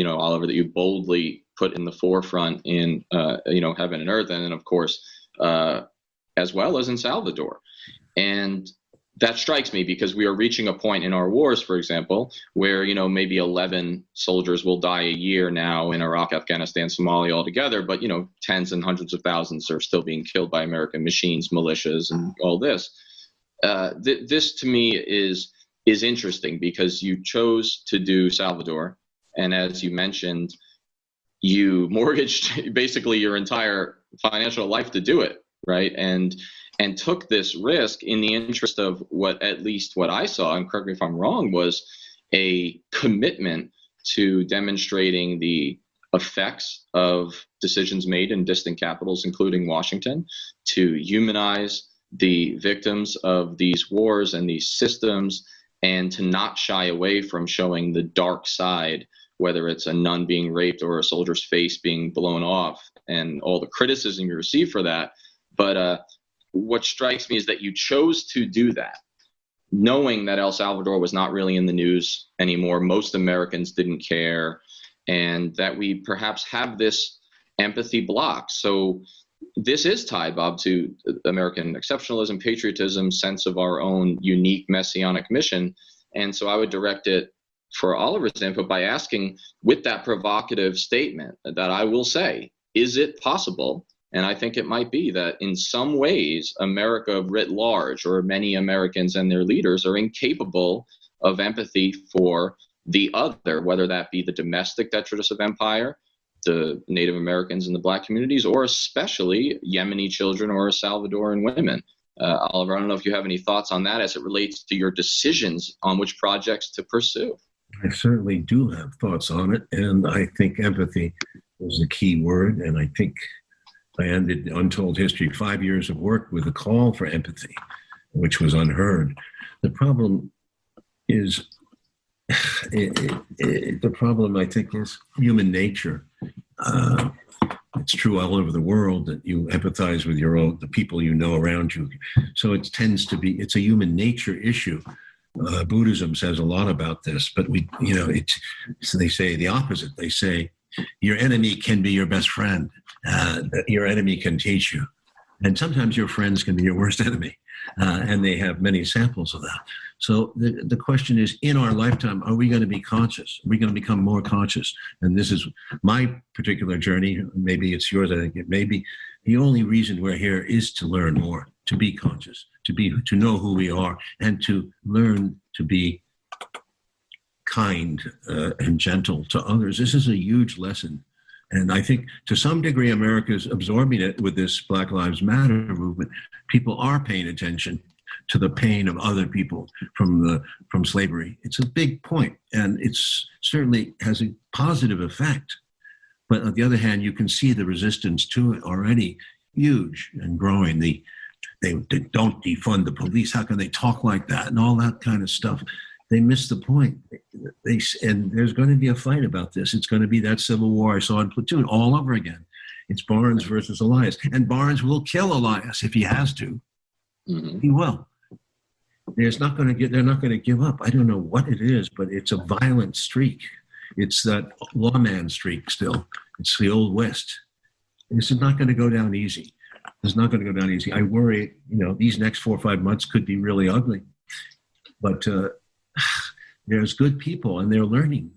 Oliver, that you boldly put in the forefront in, Heaven and Earth, and then, of course, as well as in Salvador. And that strikes me because we are reaching a point in our wars, for example, where, maybe 11 soldiers will die a year now in Iraq, Afghanistan, Somalia altogether, but, tens and hundreds of thousands are still being killed by American machines, militias, and all this. This to me is is interesting because you chose to do Salvador. And as you mentioned, you mortgaged basically your entire financial life to do it, right? And took this risk in the interest of what, at least what I saw, and correct me if I'm wrong, was a commitment to demonstrating the effects of decisions made in distant capitals, including Washington, to humanize the victims of these wars and these systems, and to not shy away from showing the dark side, whether it's a nun being raped or a soldier's face being blown off, and all the criticism you receive for that. But what strikes me is that you chose to do that, knowing that El Salvador was not really in the news anymore. Most Americans didn't care, and that we perhaps have this empathy block. So this is tied, Bob, to American exceptionalism, patriotism, sense of our own unique messianic mission. And so I would direct it for Oliver's input by asking, with that provocative statement that I will say, is it possible? And I think it might be that in some ways, America writ large, or many Americans and their leaders, are incapable of empathy for the other, whether that be the domestic detritus of empire, the Native Americans and the Black communities, or especially Yemeni children or Salvadoran women. Oliver, I don't know if you have any thoughts on that as it relates to your decisions on which projects to pursue. I certainly do have thoughts on it, and I think empathy is the key word, and I think I ended Untold History 5 years of work with a call for empathy, which was unheard. The problem is, the problem, I think, is human nature. It's true all over the world that you empathize with the people you know around you. So it tends to be, it's a human nature issue. Buddhism says a lot about this, but so they say the opposite. They say your enemy can be your best friend. Your enemy can teach you. And sometimes your friends can be your worst enemy. And they have many samples of that. So the question is, in our lifetime, are we going to be conscious? Are we going to become more conscious? And this is my particular journey. Maybe it's yours. I think it may be. The only reason we're here is to learn more, to be conscious, to know who we are, and to learn to be kind and gentle to others. This is a huge lesson. And I think to some degree, America is absorbing it with this Black Lives Matter movement. People are paying attention to the pain of other people from slavery. It's a big point, and it's certainly has a positive effect. But on the other hand, you can see the resistance to it already huge and growing. They don't defund the police. How can they talk like that? And all that kind of stuff. They miss the point. And there's going to be a fight about this. It's going to be that civil war I saw in Platoon all over again. It's Barnes versus Elias. And Barnes will kill Elias if he has to. Mm-hmm. He will. They're not going to give up. I don't know what it is, but it's a violent streak. It's that lawman streak still. It's the old West. This is not going to go down easy. It's not going to go down easy. I worry, these next 4 or 5 months could be really ugly. But there's good people and they're learning.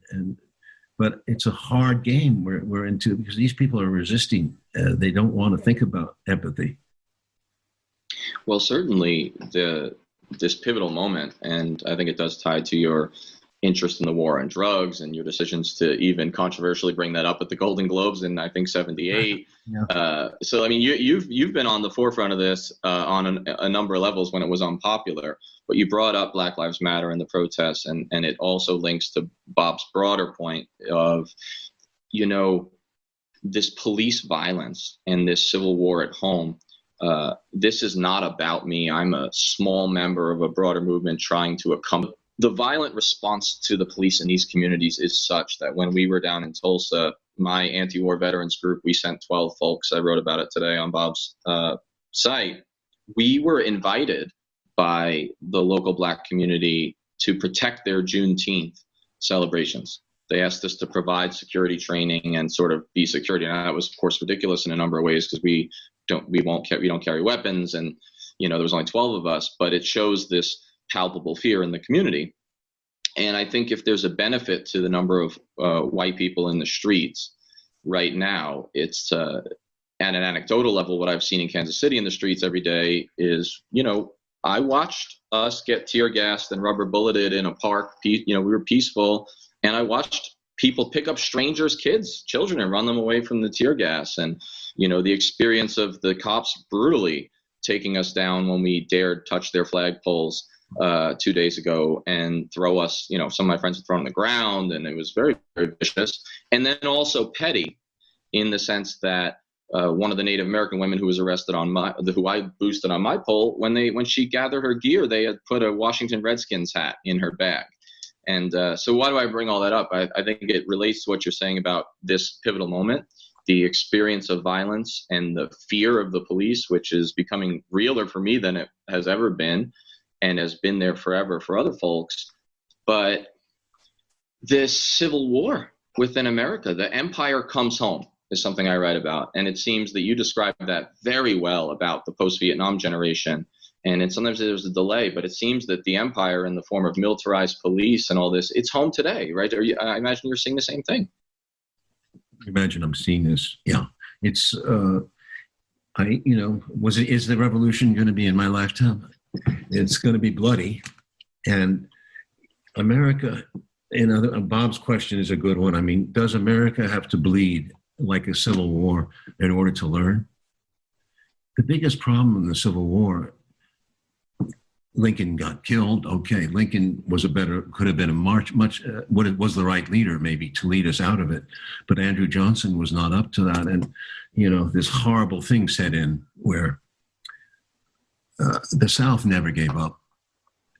But it's a hard game we're into because these people are resisting. They don't want to think about empathy. Well, certainly this pivotal moment, and I think it does tie to your interest in the war on drugs and your decisions to even controversially bring that up at the Golden Globes in, I think, 78. Yeah. So, I mean, you've been on the forefront of this on a number of levels when it was unpopular, but you brought up Black Lives Matter and the protests, and it also links to Bob's broader point of, this police violence and this civil war at home. This is not about me. I'm a small member of a broader movement trying to accompany. The violent response to the police in these communities is such that when we were down in Tulsa, my anti-war veterans group, we sent 12 folks. I wrote about it today on Bob's site. We were invited by the local Black community to protect their Juneteenth celebrations. They asked us to provide security training and sort of be security. And that was, of course, ridiculous in a number of ways because we don't carry weapons, and there was only 12 of us. But it shows this palpable fear in the community. And I think if there's a benefit to the number of white people in the streets right now, it's at an anecdotal level, what I've seen in Kansas City in the streets every day is, I watched us get tear gassed and rubber bulleted in a park. We were peaceful, and I watched people pick up strangers' children, and run them away from the tear gas. And, the experience of the cops brutally taking us down when we dared touch their flagpoles 2 days ago, and throw us, some of my friends were thrown on the ground, and it was very, very vicious. And then also petty, in the sense that one of the Native American women who was arrested who I boosted on my poll, when she gathered her gear, they had put a Washington Redskins hat in her bag. And so why do I bring all that up? I think it relates to what you're saying about this pivotal moment, the experience of violence and the fear of the police, which is becoming realer for me than it has ever been, and has been there forever for other folks. But this civil war within America, the empire comes home, is something I write about. And it seems that you described that very well about the post-Vietnam generation. And sometimes there's a delay, but it seems that the empire, in the form of militarized police and all this, it's home today, right? I imagine you're seeing the same thing. Imagine I'm seeing this. Yeah. It's, is the revolution going to be in my lifetime? It's going to be bloody. And America, Bob's question is a good one. I mean, does America have to bleed like a civil war in order to learn? The biggest problem in the Civil War, Lincoln got killed. Okay, Lincoln could have been was the right leader maybe to lead us out of it. But Andrew Johnson was not up to that. And, this horrible thing set in where the South never gave up.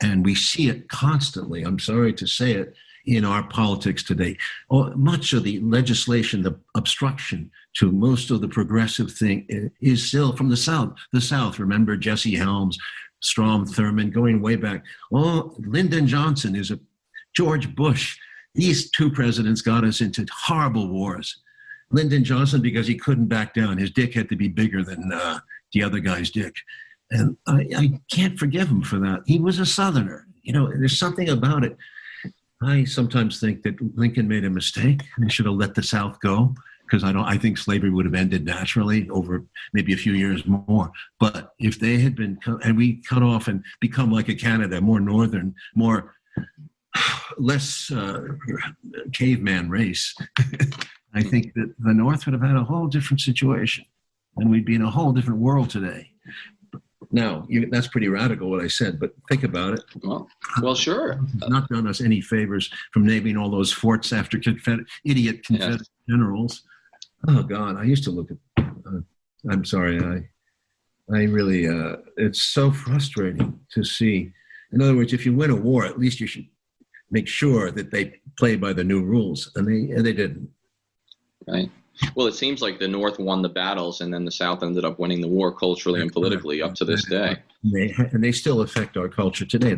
And we see it constantly. I'm sorry to say it, in our politics today. Much of the legislation, the obstruction to most of the progressive thing is still from the South. The South, remember Jesse Helms, Strom Thurmond, going way back. Lyndon Johnson George Bush. These two presidents got us into horrible wars. Lyndon Johnson, because he couldn't back down. His dick had to be bigger than the other guy's dick. And I can't forgive him for that. He was a Southerner. There's something about it. I sometimes think that Lincoln made a mistake. He should have let the South go, because I think slavery would have ended naturally over maybe a few years more. But if they had been, and we cut off and become like a Canada, more northern, less caveman race, I think that the North would have had a whole different situation, and we'd be in a whole different world today. Now, that's pretty radical what I said, but think about it. Well, sure. It's not done us any favors from naming all those forts after Confederate generals. Oh, God, I used to look at, I'm sorry, I really, it's so frustrating to see. In other words, if you win a war, at least you should make sure that they play by the new rules, and they didn't. Right. Well, it seems like the North won the battles, and then the South ended up winning the war culturally and politically up to this day. And they still affect our culture today.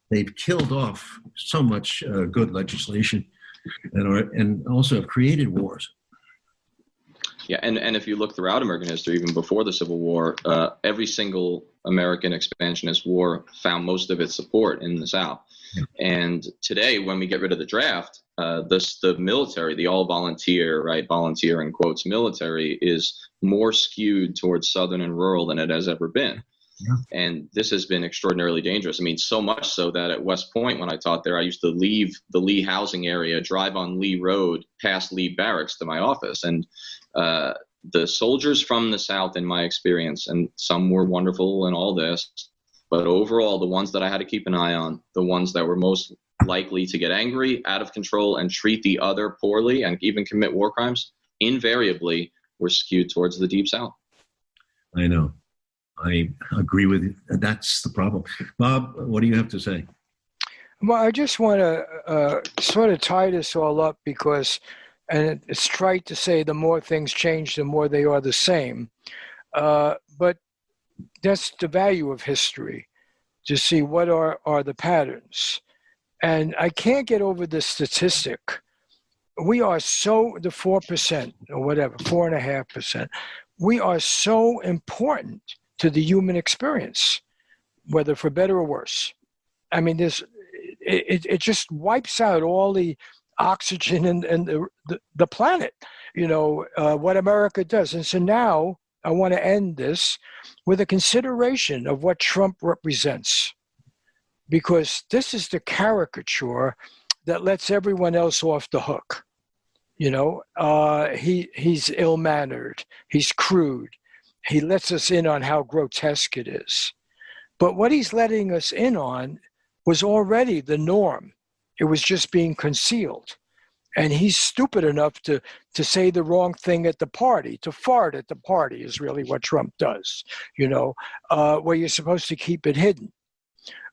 They've killed off so much good legislation, and also have created wars. Yeah, and if you look throughout American history, even before the Civil War, every single American expansionist war found most of its support in the South. Yeah. And today, when we get rid of the draft, the military, the all volunteer, right, volunteer in quotes, military is more skewed towards Southern and rural than it has ever been. Yeah. And this has been extraordinarily dangerous. I mean, so much so that at West Point, when I taught there, I used to leave the Lee housing area, drive on Lee Road past Lee Barracks to my office. And the soldiers from the South, in my experience, and some were wonderful and all this, but overall, the ones that I had to keep an eye on, the ones that were most likely to get angry, out of control, and treat the other poorly, and even commit war crimes, invariably were skewed towards the Deep South. I know. I agree with you. That's the problem. Bob, what do you have to say? Well, I just want to sort of tie this all up because, and it's trite to say the more things change, the more they are the same. But that's the value of history, to see what are the patterns. And I can't get over this statistic. We are the 4% or whatever, 4.5%. We are so important to the human experience, whether for better or worse. I mean, it just wipes out all the oxygen and the planet, what America does. And so now, I want to end this with a consideration of what Trump represents, because this is the caricature that lets everyone else off the hook. He's ill-mannered, he's crude, he lets us in on how grotesque it is. But what he's letting us in on was already the norm. It was just being concealed. And he's stupid enough to say the wrong thing at the party, to fart at the party is really what Trump does, where you're supposed to keep it hidden.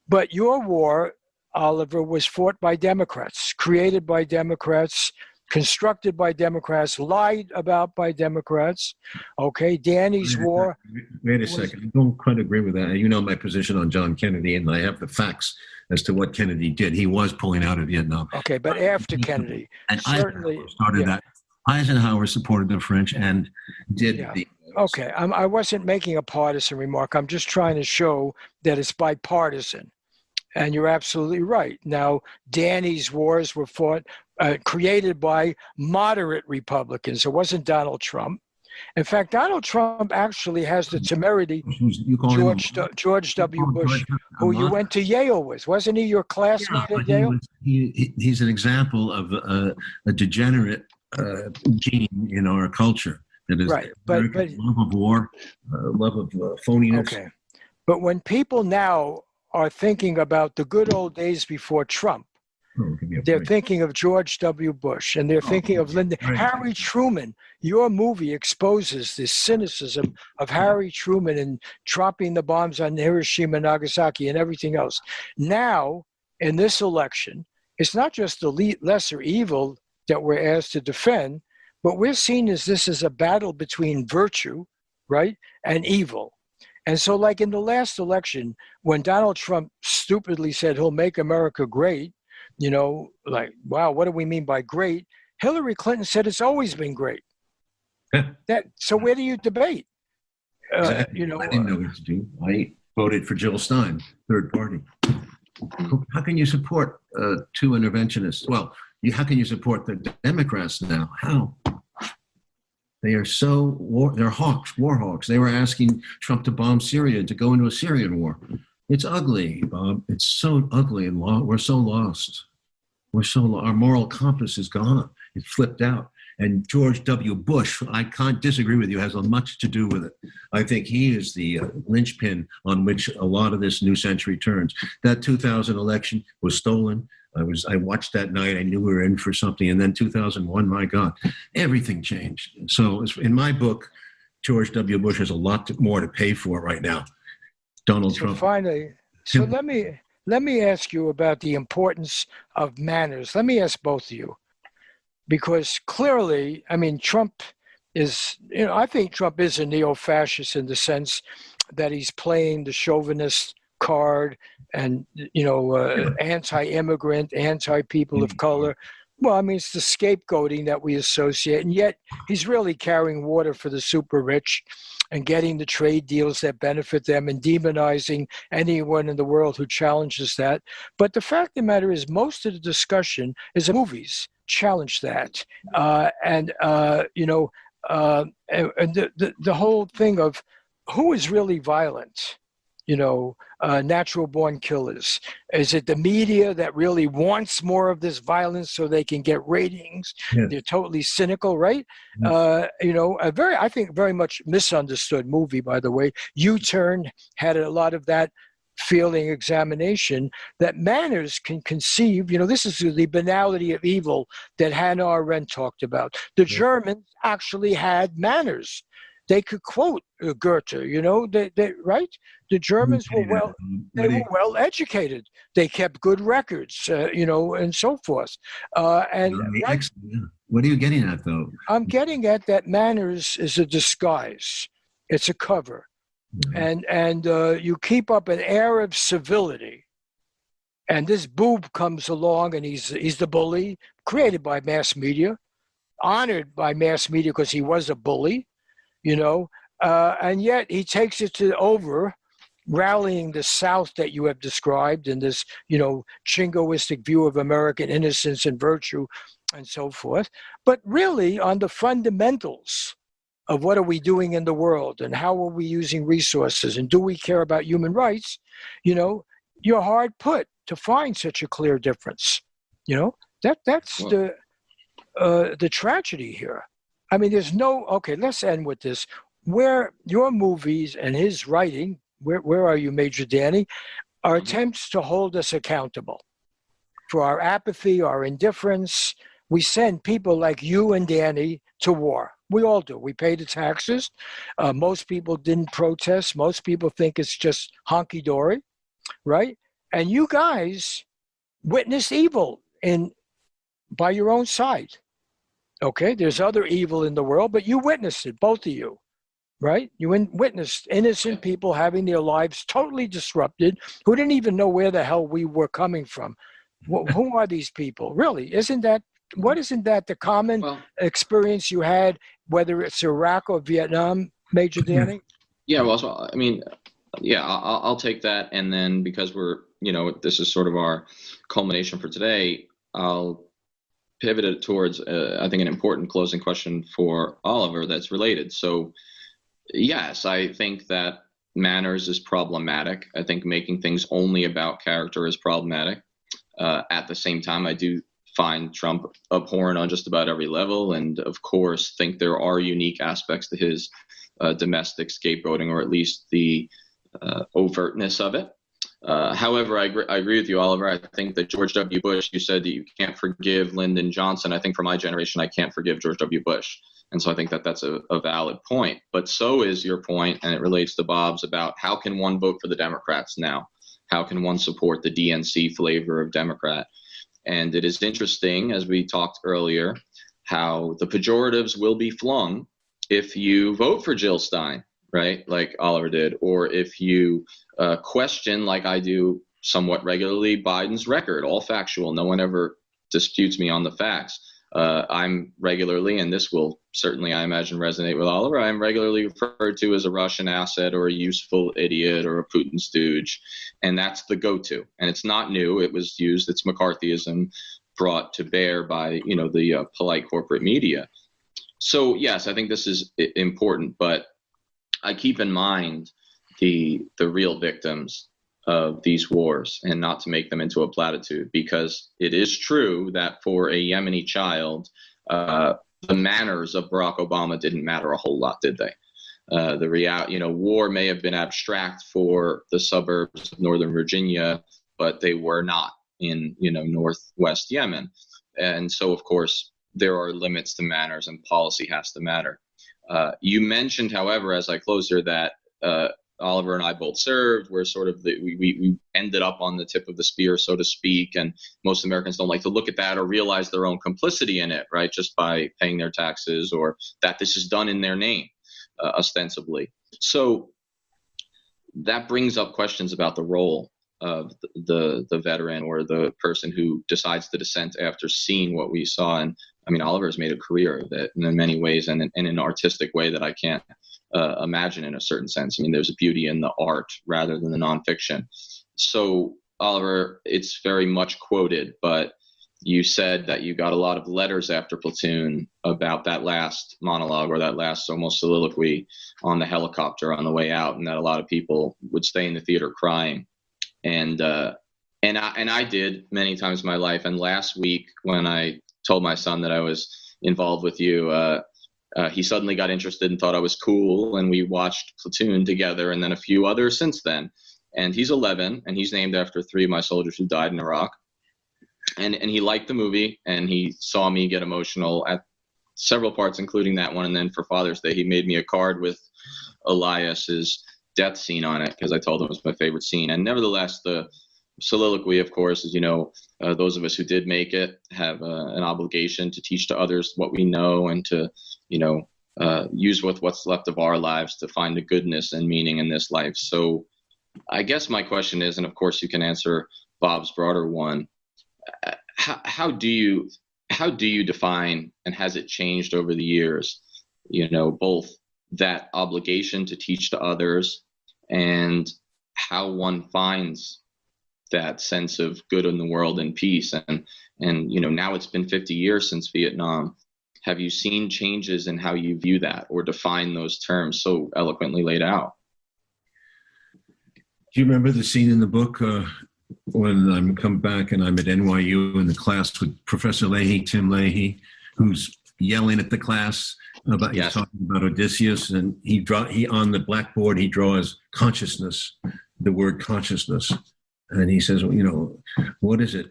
But your war, Oliver, was fought by Democrats, created by Democrats, constructed by Democrats, lied about by Democrats. Okay, Danny's war. Wait a second. I don't quite agree with that. You know my position on John Kennedy, and I have the facts as to what Kennedy did. He was pulling out of Vietnam. Okay, but after Kennedy, and certainly Eisenhower started that. Eisenhower supported the French and did the. Okay, I wasn't making a partisan remark. I'm just trying to show that it's bipartisan. And you're absolutely right. Now, Danny's wars were fought, created by moderate Republicans. It wasn't Donald Trump. In fact, Donald Trump actually has the temerity, George W. Bush, who you went to Yale with. Wasn't he your classmate at Yale? He's an example of a degenerate gene in our culture. That is right, but love of war, love of phoniness. Okay, but when people now are thinking about the good old days before Trump, they're thinking of George W. Bush, and they're thinking of Lyndon. Harry Truman. Your movie exposes the cynicism of Harry Truman and dropping the bombs on Hiroshima and Nagasaki and everything else. Now, in this election, it's not just the lesser evil that we're asked to defend, but we're seen as this is a battle between virtue, right, and evil. And so, like in the last election, when Donald Trump stupidly said he'll make America great, like, wow, what do we mean by great? Hillary Clinton said it's always been great. So where do you debate? Exactly. I didn't know what to do. I voted for Jill Stein, third party. How can you support two interventionists? Well, how can you support the Democrats now? How? They are they're hawks, war hawks. They were asking Trump to bomb Syria, to go into a Syrian war. It's ugly, Bob. It's so ugly, and we're so lost. Our moral compass is gone. It's flipped out. And George W. Bush, I can't disagree with you, has much to do with it. I think he is the linchpin on which a lot of this new century turns. That 2000 election was stolen. I watched that night. I knew we were in for something. And then 2001, my God, everything changed. So in my book, George W. Bush has a lot more to pay for right now. Donald Trump. Finally, so let me ask you about the importance of manners. Let me ask both of you, because clearly, I mean, Trump is, I think Trump is a neo-fascist in the sense that he's playing the chauvinist card and, anti-immigrant, anti-people of color. Well, I mean, it's the scapegoating that we associate, and yet he's really carrying water for the super rich and getting the trade deals that benefit them and demonizing anyone in the world who challenges that. But the fact of the matter is, most of the discussion is that movies challenge that. And the whole thing of who is really violent, natural born killers. Is it the media that really wants more of this violence so they can get ratings? Yeah. They're totally cynical, right? I think very much misunderstood movie, by the way. U-Turn had a lot of that feeling examination that manners can conceive. This is the banality of evil that Hannah Arendt talked about. The Germans actually had manners. They could quote Goethe, right? The Germans were well educated. They kept good records, and so forth. Right? What are you getting at, though? I'm getting at that manners is a disguise. It's a cover. Mm-hmm. And you keep up an air of civility. And this boob comes along, and he's the bully, created by mass media, honored by mass media because he was a bully. And yet he takes it over, rallying the South that you have described in this, jingoistic view of American innocence and virtue and so forth. But really, on the fundamentals of what are we doing in the world and how are we using resources and do we care about human rights, you're hard put to find such a clear difference. That's Well, the tragedy here. I mean, there's no, okay, let's end with this. Where your movies and his writing, where are you, Major Danny, are attempts to hold us accountable for our apathy, our indifference. We send people like you and Danny to war. We all do. We pay the taxes. Most people didn't protest. Most people think it's just honky-dory, right? And you guys witnessed evil by your own side. Okay, there's other evil in the world, but you witnessed it, both of you, right? You witnessed innocent people having their lives totally disrupted who didn't even know where the hell we were coming from. Who are these people? Really, isn't that the common experience you had, whether it's Iraq or Vietnam, Major Danny? Yeah, well, I mean, yeah, I'll take that. And then because this is sort of our culmination for today, I'll pivot it towards, I think, an important closing question for Oliver that's related. So, yes, I think that manners is problematic. I think making things only about character is problematic. At the same time, I do find Trump abhorrent on just about every level, and of course think there are unique aspects to his domestic scapegoating, or at least the overtness of it. However, I agree with you, Oliver. I think that George W. Bush, you said that you can't forgive Lyndon Johnson. I think for my generation, I can't forgive George W. Bush. And so I think that that's a valid point. But so is your point, and it relates to Bob's, about how can one vote for the Democrats now? How can one support the DNC flavor of Democrat? And it is interesting, as we talked earlier, how the pejoratives will be flung if you vote for Jill Stein, right, like Oliver did, or if you question, like I do somewhat regularly, Biden's record, all factual. No one ever disputes me on the facts. I'm regularly, and this will certainly, I imagine, resonate with Oliver, I'm regularly referred to as a Russian asset or a useful idiot or a Putin stooge. And that's the go-to. And it's not new. It was used. It's McCarthyism brought to bear by, the polite corporate media. So, yes, I think this is important. But I keep in mind the real victims of these wars, and not to make them into a platitude, because it is true that for a Yemeni child, the manners of Barack Obama didn't matter a whole lot, did they? The reality, war may have been abstract for the suburbs of Northern Virginia, but they were not in, Northwest Yemen. And so, of course, there are limits to manners, and policy has to matter. You mentioned, however, as I close here, that Oliver and I both served. We're sort of we ended up on the tip of the spear, so to speak. And most Americans don't like to look at that or realize their own complicity in it, right? Just by paying their taxes, or that this is done in their name, ostensibly. So that brings up questions about the role of the veteran, or the person who decides to dissent after seeing what we saw. And I mean, Oliver has made a career of it in many ways, and in an artistic way that I can't imagine in a certain sense. I mean, there's a beauty in the art rather than the nonfiction. So, Oliver, it's very much quoted, but you said that you got a lot of letters after Platoon about that last monologue, or that last almost soliloquy on the helicopter on the way out, and that a lot of people would stay in the theater crying. And I did many times in my life. And last week, when I told my son that I was involved with you, he suddenly got interested and thought I was cool, and we watched Platoon together, and then a few others since then. And he's 11, and he's named after 3 of my soldiers who died in Iraq. And he liked the movie, and he saw me get emotional at several parts, including that one. And then for Father's Day, he made me a card with Elias's death scene on it, because I told him it was my favorite scene. And nevertheless, the soliloquy, of course, is, those of us who did make it have an obligation to teach to others what we know, and to, use with what's left of our lives to find the goodness and meaning in this life. So I guess my question is, and of course you can answer Bob's broader one, how do you define, and has it changed over the years, both that obligation to teach to others, and how one finds that sense of good in the world and peace? And now it's been 50 years since Vietnam. Have you seen changes in how you view that or define those terms so eloquently laid out? Do you remember the scene in the book when I'm come back and I'm at NYU in the class with Professor Leahy, Tim Leahy, who's yelling at the class about Yes. he's talking about Odysseus, and he on the blackboard he draws consciousness, the word consciousness, and he says, well, you know, what is it?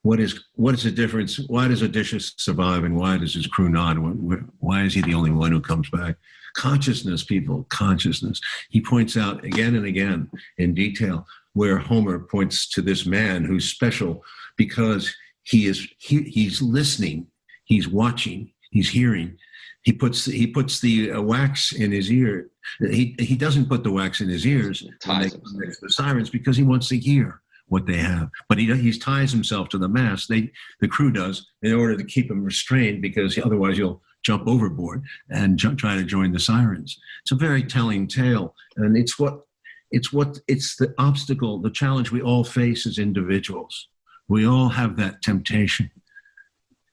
What is the difference? Why does Odysseus survive and why does his crew not? Why is he the only one who comes back? Consciousness, people, consciousness. He points out again and again in detail where Homer points to this man who's special because he's listening, he's watching, he's hearing. He puts the wax in his ear. He doesn't put the wax in his ears the sirens because he wants to hear what they have. But he ties himself to the mast. The crew does, in order to keep him restrained, because otherwise you'll jump overboard and try to join the sirens. It's a very telling tale, and it's the obstacle, the challenge we all face as individuals. We all have that temptation.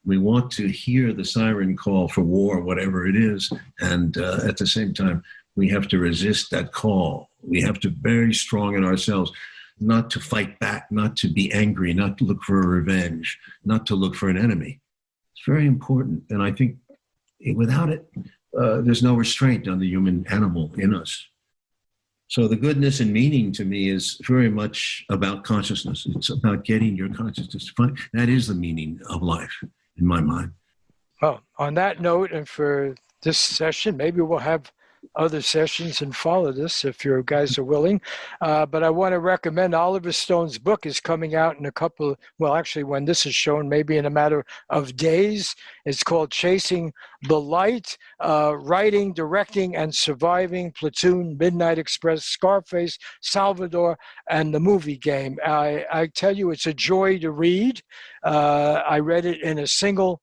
We want to hear the siren call for war, whatever it is, and at the same time, we have to resist that call. We have to be very strong in ourselves, not to fight back, not to be angry, not to look for a revenge, not to look for an enemy. It's very important, and I think without it, there's no restraint on the human animal in us. So the goodness and meaning to me is very much about consciousness. It's about getting your consciousness to find. That is the meaning of life, in my mind. Well, on that note, and for this session, maybe we'll have other sessions and follow this if you guys are willing. But I want to recommend Oliver Stone's book is coming out in actually when this is shown, maybe in a matter of days. It's called Chasing the Light, Writing, Directing, and Surviving Platoon, Midnight Express, Scarface, Salvador, and the Movie Game. I tell you, it's a joy to read. I read it in a single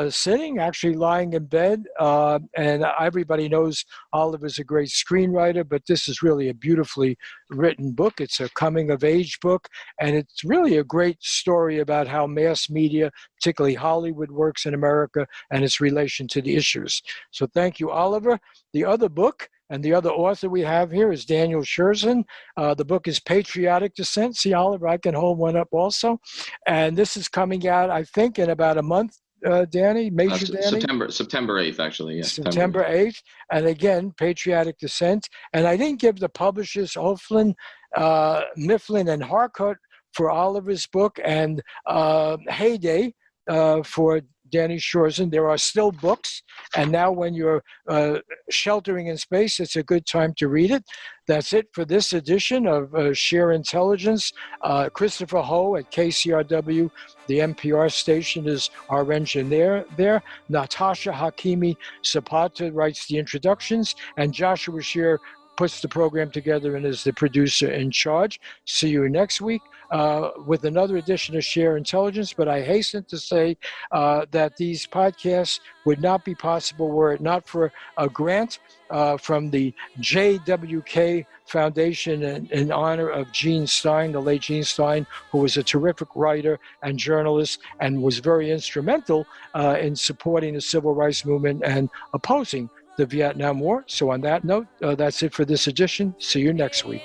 sitting, actually lying in bed, and everybody knows Oliver's a great screenwriter, but this is really a beautifully written book. It's a coming-of-age book, and it's really a great story about how mass media, particularly Hollywood, works in America and its relation to the issues. So thank you, Oliver. The other book and the other author we have here is Daniel Sjursen. The book is Patriotic Descent. See, Oliver, I can hold one up also. And this is coming out, I think, in about a month. Danny, Major Danny? September 8th, actually. Yeah, September 8th. And again, Patriotic Descent. And I didn't give the publishers Mifflin, and Harcourt for Oliver's book, and Heyday for Danny Sjursen. There are still books, and now when you're sheltering in space, it's a good time to read it. That's it for this edition of Sheer Intelligence. Christopher Ho at KCRW, the NPR station, is our engineer there. Natasha Hakimi Zapata writes the introductions, and Joshua Shear puts the program together and is the producer in charge. See you next week with another edition of Share Intelligence. But I hasten to say that these podcasts would not be possible were it not for a grant from the JWK Foundation in honor of Gene Stein, the late Gene Stein, who was a terrific writer and journalist and was very instrumental in supporting the civil rights movement and opposing the Vietnam War. So on that note, that's it for this edition. See you next week.